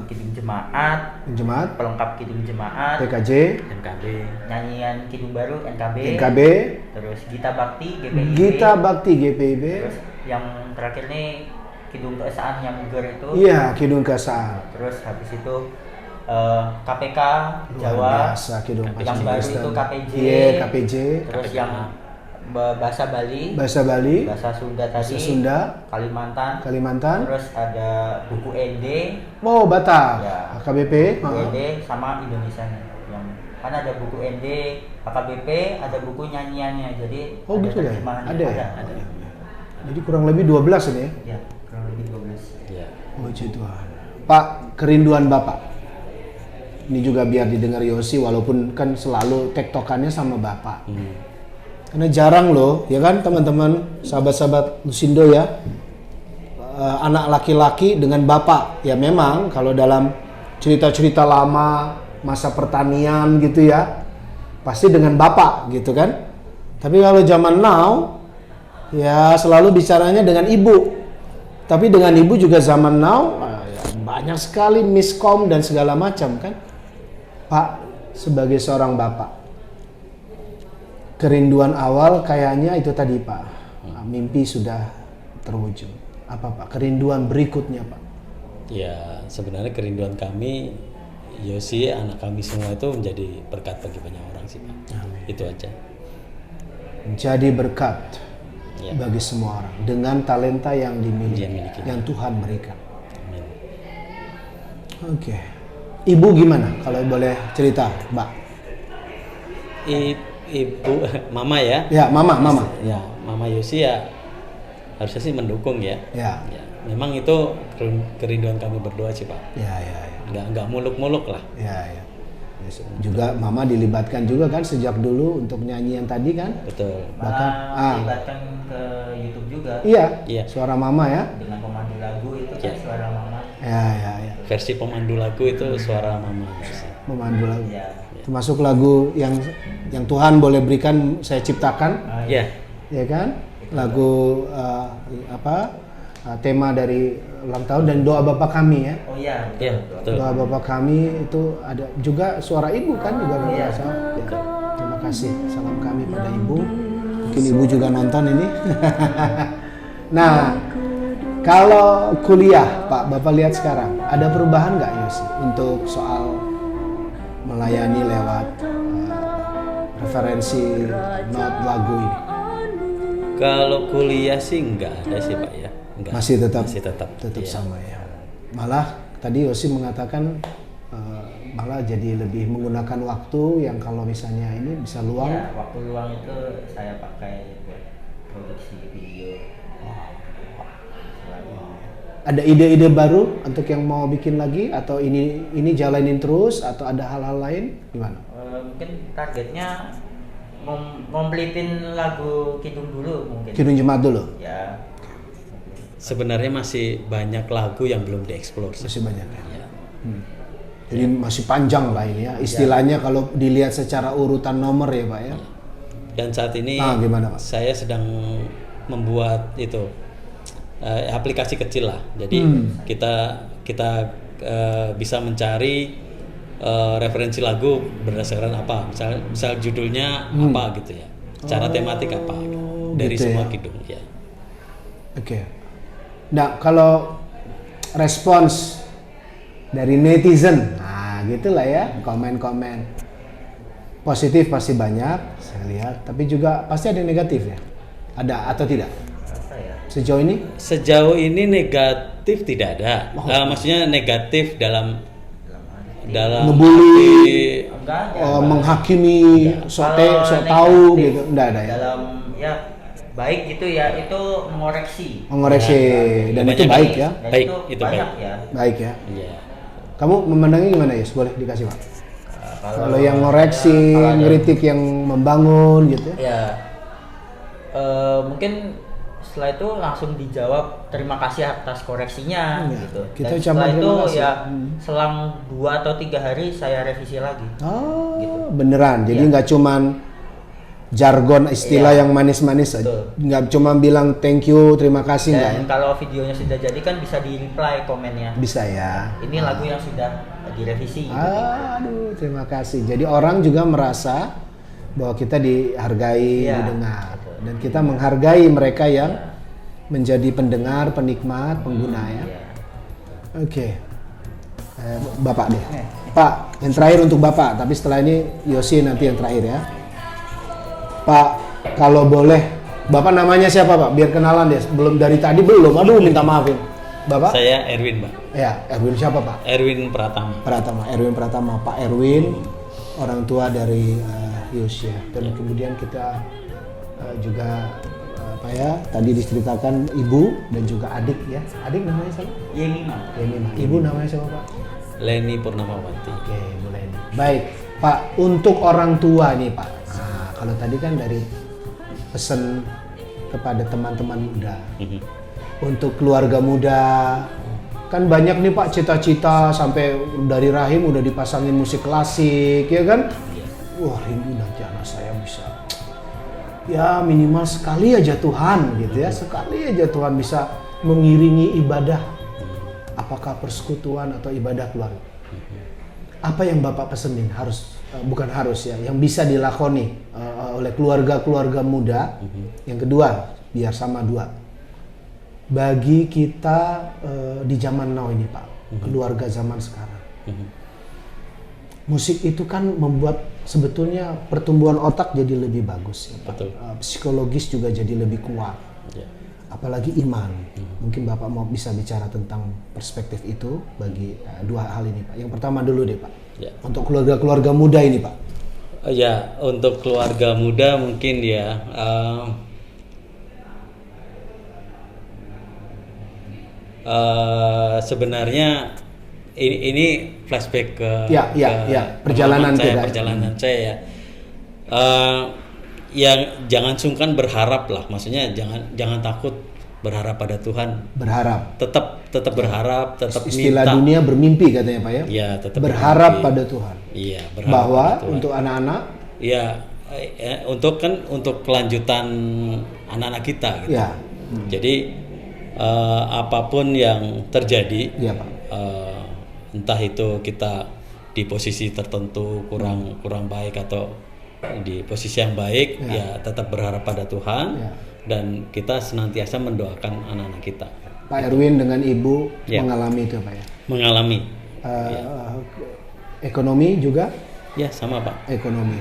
B: Kidung Jemaat,
A: Jemaat,
B: pelengkap Kidung Jemaat,
A: PKJ,
C: NKB.
B: nyanyian Kidung Baru NKB,
A: NKB,
B: terus Gita Bakti GPIB,
A: Gita Bakti GPIB.
B: terus yang terakhir nih Kidung Keesaan yang Ger itu.
A: Iya, Kidung Keesaan.
B: Terus habis itu KPK
A: Luar
B: Jawa,
A: biasa, Kidung
B: yang baru
A: Kristen.
B: itu KPJ,
A: Iya, KPJ.
B: terus yang bahasa Bali,
A: Bahasa Bali,
B: bahasa Sunda tadi,
A: bahasa Sunda,
B: Kalimantan, terus ada buku ND,
A: oh Batak,
B: Ya.
A: KBP,
B: buku ND sama Indonesia yang kan ada buku ND, KKBP, ada buku nyanyiannya, jadi
A: oh
B: ada
A: gitu ya,
B: terjemahannya,
A: ada ya?
B: ada.
A: Jadi kurang lebih 12 ini ya?
B: Ya, kurang lebih 12.
C: Ya.
A: Puji Tuhan. Pak, kerinduan Bapak. Ini juga biar didengar Yosi, walaupun kan selalu tektokannya sama Bapak. Karena jarang loh, ya kan teman-teman, sahabat-sahabat Lusindo ya, anak laki-laki dengan Bapak. Ya memang kalau dalam cerita-cerita lama, masa pertanian gitu ya, pasti dengan Bapak gitu kan. Tapi kalau zaman now, ya selalu bicaranya dengan Ibu. Tapi dengan Ibu juga zaman now, banyak sekali miskom dan segala macam kan. Pak, sebagai seorang Bapak, kerinduan awal kayaknya itu tadi Pak, mimpi sudah terwujud. Apa Pak, kerinduan berikutnya Pak?
C: Ya, sebenarnya kerinduan kami, Yosi, anak kami semua itu menjadi berkat bagi banyak orang sih Pak. Itu aja.
A: Menjadi berkat
C: Ya.
A: bagi semua orang dengan talenta yang dimiliki,
C: Yang dimiliki.
A: yang Tuhan berikan.
C: Amin.
A: Oke. Ibu gimana kalau boleh cerita, Mbak?
C: Ibu, mama ya?
A: Ya, Mama.
C: Ya, Mama Yosi ya harusnya sih mendukung ya.
A: Ya.
C: Ya, memang itu kerinduan kami berdua sih Pak.
A: Ya.
C: Nggak muluk-muluk lah.
A: Ya. Juga Mama dilibatkan juga kan sejak dulu untuk nyanyian tadi kan?
C: Betul.
A: Bahkan
B: Libatkan ke YouTube juga
A: iya,
C: Iya.
A: suara Mama ya.
B: dengan pemandu lagu itu kan
C: Ya.
B: suara mama.
A: Ya.
C: Versi pemandu lagu itu suara mama.
A: Memandu lagu.
B: Ya.
A: Termasuk lagu yang Tuhan boleh berikan saya ciptakan,
C: Ya.
A: ya kan? Lagu tema dari ulang tahun dan doa Bapa kami ya.
B: Oh iya,
C: Iya, betul.
A: Doa Bapa kami itu ada juga suara ibu kan juga luar
B: Iya.
A: biasa. Ya. Terima kasih. Salam kami pada ibu. Mungkin ibu juga nonton ini. Nah, kalau kuliah, Pak, Bapak lihat sekarang ada perubahan nggak Yosi untuk soal melayani lewat referensi not lagu ini?
C: Kalau kuliah sih enggak ada sih Pak ya. Enggak.
A: Masih tetap
C: Iya.
A: sama ya. Malah tadi Yosi mengatakan malah jadi lebih menggunakan waktu yang kalau misalnya ini bisa luang.
B: Ya, waktu luang itu saya pakai buat produksi video.
A: Ada ide-ide baru untuk yang mau bikin lagi atau ini jalanin terus atau ada hal-hal lain gimana?
B: Mungkin targetnya ngomplitin lagu Kidung dulu mungkin.
A: Kidung Jemaat dulu.
B: Ya.
C: Sebenarnya masih banyak lagu yang belum dieksplor sih.
A: Masih banyak ya.
C: Ya.
A: Jadi masih panjang lah ini ya. Istilahnya kalau dilihat secara urutan nomor ya Pak ya.
C: Dan saat ini
A: Gimana Pak?
C: saya sedang membuat itu aplikasi kecil lah. Jadi kita bisa mencari referensi lagu berdasarkan apa. Misal judulnya apa gitu ya. Secara tematik apa gitu. Dari
A: gitu
C: semua
A: ya.
C: kidung ya.
A: Oke. Nah, kalau respons dari netizen, nah gitulah ya, komen-komen positif pasti banyak, saya lihat. Tapi juga pasti ada yang negatif ya. Ada atau tidak?
B: Apa ya?
A: Sejauh ini?
C: Sejauh ini negatif tidak ada. Maksudnya negatif dalam
A: Ngebully,
B: Enggak ada.
A: menghakimi, sok
B: Kalau
A: tahu
B: negatif
A: gitu, enggak ada ya.
B: Dalam ya baik gitu ya, itu mengoreksi.
A: Mengoreksi dan itu
C: Banyak.
A: baik ya.
B: Dan
C: Baik,
B: itu
C: itu
B: banyak
C: baik.
B: ya.
A: Baik ya.
C: Iya.
A: Kamu memandangnya gimana ya? Boleh dikasih Pak? Kalau yang
B: ada-
A: ngoreksi,
B: kalau ada-
A: ngeritik yang membangun gitu ya.
B: Ya, mungkin setelah itu langsung dijawab terima kasih atas koreksinya
A: Iya,
B: gitu.
A: kita
B: Dan
A: ucapkan
B: setelah itu
A: terima kasih.
B: ya selang 2 atau 3 hari saya revisi lagi.
A: Oh,
B: Gitu.
A: beneran. Jadi
B: Iya.
A: nggak cuman jargon istilah
B: Iya.
A: yang manis-manis aja.
B: Betul.
A: Nggak cuma bilang thank you, terima kasih nggak ya?
B: Dan kalau videonya sudah jadi kan bisa di reply komennya.
A: Bisa ya.
B: Ini lagu yang sudah direvisi. Gitu.
A: Aduh, terima kasih. Jadi orang juga merasa bahwa kita dihargai,
B: Iya.
A: didengar,
B: Betul.
A: dan kita menghargai mereka yang menjadi pendengar, penikmat, pengguna ya.
B: Iya.
A: Oke. Bapak deh. Pak, yang terakhir untuk Bapak, tapi setelah ini Yosi nanti yang terakhir ya. Pak, kalau boleh, Bapak namanya siapa Pak? Biar kenalan deh. Belum dari tadi belum. Aduh, minta maafin. Bapak?
C: Saya Erwin, Pak.
A: Ya, Erwin siapa Pak?
C: Erwin Pratama.
A: Erwin Pratama. Pak Erwin, orang tua dari Yosi ya. Dan kemudian kita juga apa ya? Tadi diceritakan ibu dan juga adik ya. Adik namanya siapa?
B: Yemima.
A: Ibu namanya siapa Pak?
C: Leni Purnamawati.
A: Oke, boleh nih. Baik, Pak, untuk orang tua nih, Pak. Nah, kalau tadi kan dari pesan kepada teman-teman muda. Untuk keluarga muda, kan banyak nih Pak cita-cita sampai dari rahim udah dipasangin musik klasik, ya kan? Wah, rindu nanti anak saya bisa. Ya minimal sekali aja Tuhan gitu ya, sekali aja Tuhan bisa mengiringi ibadah. Apakah persekutuan atau ibadah keluarga? Apa yang Bapak pesenin harus bukan harus ya, yang bisa dilakoni oleh keluarga-keluarga muda. Yang kedua, biar sama dua. Bagi kita di zaman now ini Pak, keluarga zaman sekarang. Musik itu kan membuat sebetulnya pertumbuhan otak jadi lebih bagus ya, Pak.
C: Betul.
A: Psikologis juga jadi lebih kuat.
C: Ya.
A: Apalagi iman. Mungkin Bapak mau bisa bicara tentang perspektif itu bagi dua hal ini Pak. Yang pertama dulu deh Pak.
C: Ya.
A: Untuk keluarga-keluarga muda ini Pak.
C: Ya, untuk keluarga muda mungkin ya sebenarnya ini flashback ke
A: Ya, perjalanan
C: pengalaman saya,
A: kita.
C: perjalanan saya ya. Yang jangan sungkan berharap lah, maksudnya jangan takut berharap pada Tuhan.
A: Berharap.
C: Tetap berharap, tetap
A: Istilah
C: minta.
A: dunia bermimpi katanya Pak ya.
C: Ya, tetap
A: berharap
C: bermimpi.
A: pada Tuhan.
C: Iya, berharap
A: Bahwa
C: pada Tuhan.
A: untuk anak-anak
C: Ya, untuk kelanjutan anak-anak kita gitu.
A: ya.
C: Jadi apapun yang terjadi,
A: Iya, Pak.
C: entah itu kita di posisi tertentu kurang baik atau di posisi yang baik, ya tetap berharap pada Tuhan
A: Ya.
C: dan kita senantiasa mendoakan anak-anak kita.
A: Pak Erwin dengan Ibu
C: Ya.
A: mengalami itu Pak ya.
C: Mengalami,
A: Ekonomi juga
C: ya sama Pak.
A: ekonomi.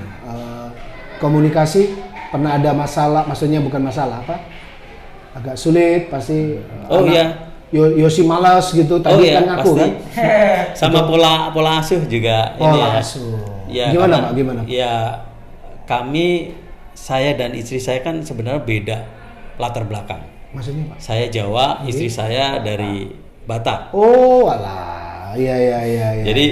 A: Komunikasi pernah ada masalah, maksudnya bukan masalah apa? Agak sulit pasti.
C: Oh iya.
A: Yosi malas gitu tadi kan ngaku
C: pasti.
A: kan.
C: Sama pola asuh juga ini ya.
A: Asuh.
C: Ya,
A: Gimana
C: karena-
A: Pak? Gimana?
C: Ya saya dan istri saya kan sebenarnya beda latar belakang.
A: Maksudnya Pak?
C: Saya Jawa, istri saya dari Batak.
A: Oh, alah. Iya.
C: Jadi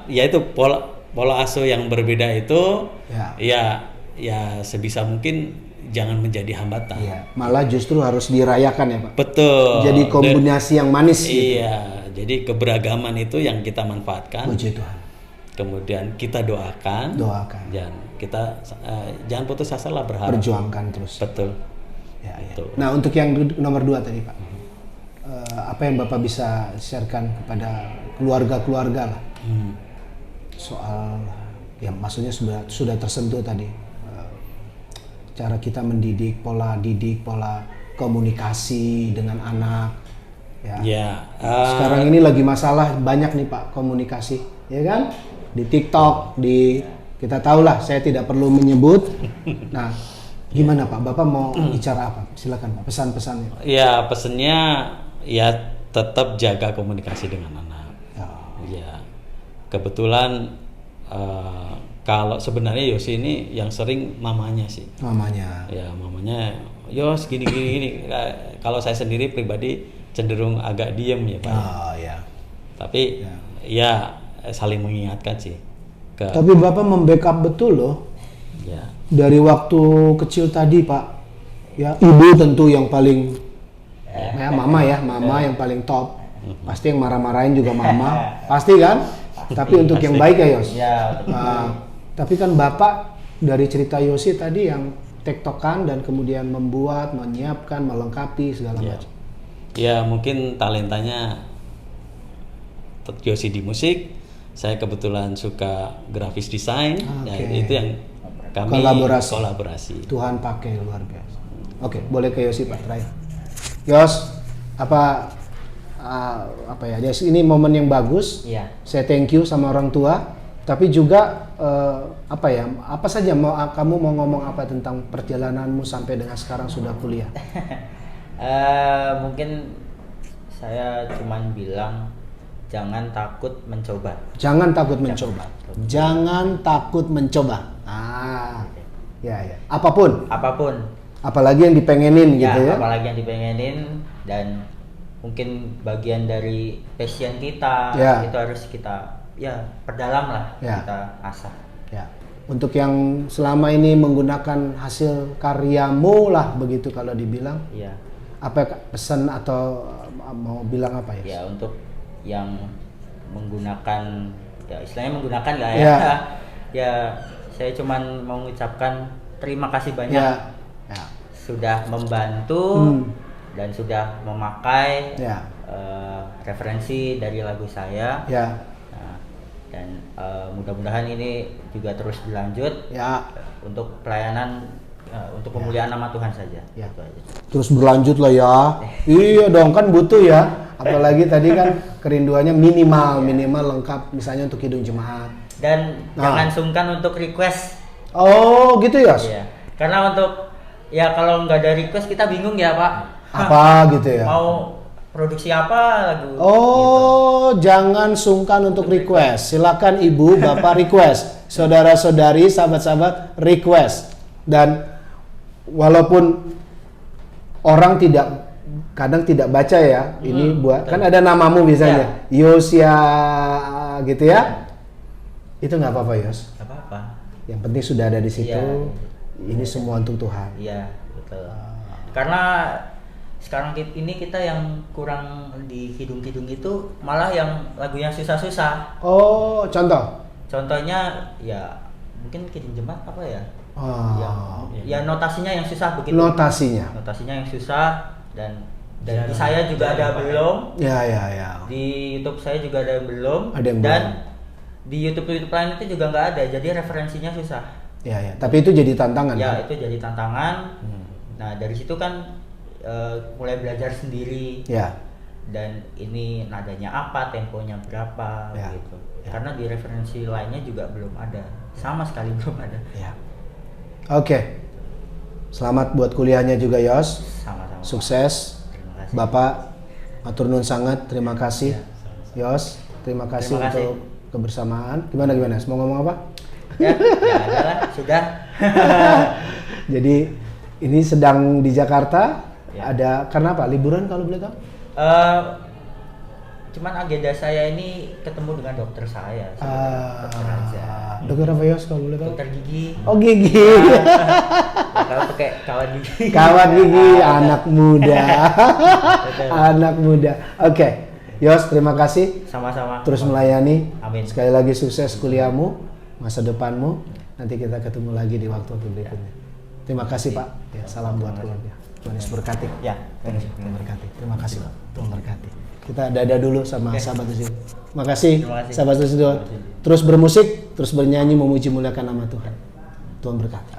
C: ya itu pola asuh yang berbeda itu ya sebisa mungkin jangan menjadi hambatan.
A: Iya, malah justru harus dirayakan ya Pak.
C: Betul.
A: Jadi kombinasi yang manis gitu.
C: Iya, jadi keberagaman itu yang kita manfaatkan.
A: Puji Tuhan.
C: Kemudian kita doakan. Dan kita jangan putus asa lah, berharap.
A: Perjuangkan terus.
C: Betul.
A: Ya.
C: Betul.
A: Nah, untuk yang nomor 2 tadi Pak. Apa yang Bapak bisa sharekan kepada keluarga-keluarga lah. Soal ya maksudnya sudah tersentuh tadi. Cara kita mendidik, pola komunikasi dengan anak. Ya. Sekarang ini lagi masalah banyak nih Pak komunikasi, ya kan? Di TikTok, kita tahu lah, saya tidak perlu menyebut. Nah, gimana Pak? Bapak mau bicara apa? Silakan Pak, pesan-pesannya.
C: Ya, pesannya ya tetap jaga komunikasi dengan anak. Ya. Kebetulan kalau sebenarnya Yosi ini yang sering mamanya sih.
A: Mamanya.
C: Ya, mamanya Yos gini. Kalau saya sendiri pribadi cenderung agak diem ya Pak.
A: Oh ya.
C: Tapi ya saling mengingatkan sih.
A: Tapi Bapak membackup betul loh.
C: Ya.
A: Dari waktu kecil tadi Pak. Ya, Ibu tentu yang paling mama yang paling top. Pasti yang marah-marahin juga mama. Pasti kan? Tapi untuk yang baik ya Yos.
B: Ya.
A: Tapi kan Bapak dari cerita Yosi tadi yang tektokan dan kemudian membuat, menyiapkan, melengkapi segala macam.
C: Ya mungkin talentanya Yosi di musik, saya kebetulan suka grafis desain, dan itu yang kami kolaborasi.
A: Tuhan pakai luar biasa. Oke, boleh ke Yosi Pak terakhir. Yos, apa ya? Ini momen yang bagus.
B: Iya.
A: Saya thank you sama orang tua. Tapi juga apa saja kamu mau ngomong apa tentang perjalananmu sampai dengan sekarang sudah kuliah?
B: Mungkin saya cuman bilang jangan takut mencoba.
A: Jangan takut mencoba. Jangan takut mencoba. Ya. Apapun. Apalagi yang dipengenin gitu ya.
B: Apalagi yang dipengenin dan mungkin bagian dari passion kita itu harus kita perdalam lah, kita asah. Ya.
A: Untuk yang selama ini menggunakan hasil karyamu lah begitu kalau dibilang.
B: Iya.
A: Apa pesan atau mau bilang apa ya?
B: Ya untuk yang menggunakan istilahnya menggunakan lah ya. Ya saya cuman mengucapkan terima kasih banyak. Sudah membantu dan sudah memakai referensi dari lagu saya. Dan mudah-mudahan ini juga terus berlanjut untuk pelayanan untuk pemuliaan nama Tuhan saja. Itu aja.
A: Terus berlanjut lah ya. Iya dong, kan butuh ya. Apalagi tadi kan kerinduannya minimal lengkap misalnya untuk Kidung Jemaat.
B: Dan jangan sungkan untuk request.
A: Oh gitu ya?
B: Iya. Karena untuk kalau nggak ada request kita bingung ya Pak.
A: Apa gitu ya?
B: Mau produksi apa lagu?
A: Oh, gitu. Jangan sungkan untuk request. Silakan Ibu, Bapak request. Saudara-saudari, sahabat-sahabat request. Dan walaupun orang kadang tidak baca ya, ini buat kan ada namamu misalnya, Yosia gitu ya. Itu nggak apa-apa Yos.
B: Nggak apa-apa.
A: Yang penting sudah ada di situ. Ini semua untuk Tuhan.
B: Iya, betul. Karena sekarang ini kita yang kurang di kidung-kidung itu malah yang lagu yang susah-susah.
A: Oh, contoh?
B: Contohnya ya mungkin Kidung Jemaat apa ya?
A: Oh.
B: Ya notasinya yang susah begitu.
A: Notasinya
B: yang susah dan di saya juga ada belum.
A: Ya.
B: Di YouTube saya juga ada yang belum.
A: Ada yang
B: dan
A: belum.
B: Di YouTube lain itu juga nggak ada. Jadi referensinya susah.
A: Ya. Tapi itu jadi tantangan.
B: Ya,
A: kan?
B: itu jadi tantangan. Nah, dari situ kan mulai belajar sendiri.
A: Ya.
B: Dan ini nadanya apa, temponya berapa
A: Ya.
B: gitu.
A: Ya.
B: Karena di referensi lainnya juga belum ada. Sama sekali belum ada.
A: Ya. Oke. Selamat buat kuliahnya juga, Yos.
B: Sama-sama.
A: Sukses.
B: Terima kasih.
A: Bapak matur nuwun sangat, terima kasih. Yos, terima kasih
B: Terima kasih.
A: untuk kebersamaan. Gimana? Mau ngomong apa?
B: Ya adalah sudah.
A: Jadi ini sedang di Jakarta.
B: Ya.
A: Ada karena apa? Liburan kalau boleh tahu?
B: Cuman agenda saya ini ketemu dengan dokter saya. Dokter aja.
A: Dokter apa, Yos, kalau boleh tahu?
B: Dokter gigi.
A: Oh, gigi.
B: Kalau pakai kawat gigi.
A: Kawat gigi, anak muda.
B: Betul.
A: Anak muda. Oke. Yos, terima kasih.
B: Sama-sama.
A: Terus melayani.
B: Amin.
A: Sekali lagi sukses kuliahmu, masa depanmu. Nanti kita ketemu lagi di waktu berikutnya. Terima kasih, Pak. Ya, salam buat keluarga. Tuhan Yesus berkati.
B: Ya.
A: Tuhan berkati. Terima kasih, Pak. Tuhan berkati. Kita dada dulu sama sahabat Tuhan. Makasih, sahabat Tuhan. Terus bermusik, terus bernyanyi memuji muliakan nama Tuhan. Tuhan berkati.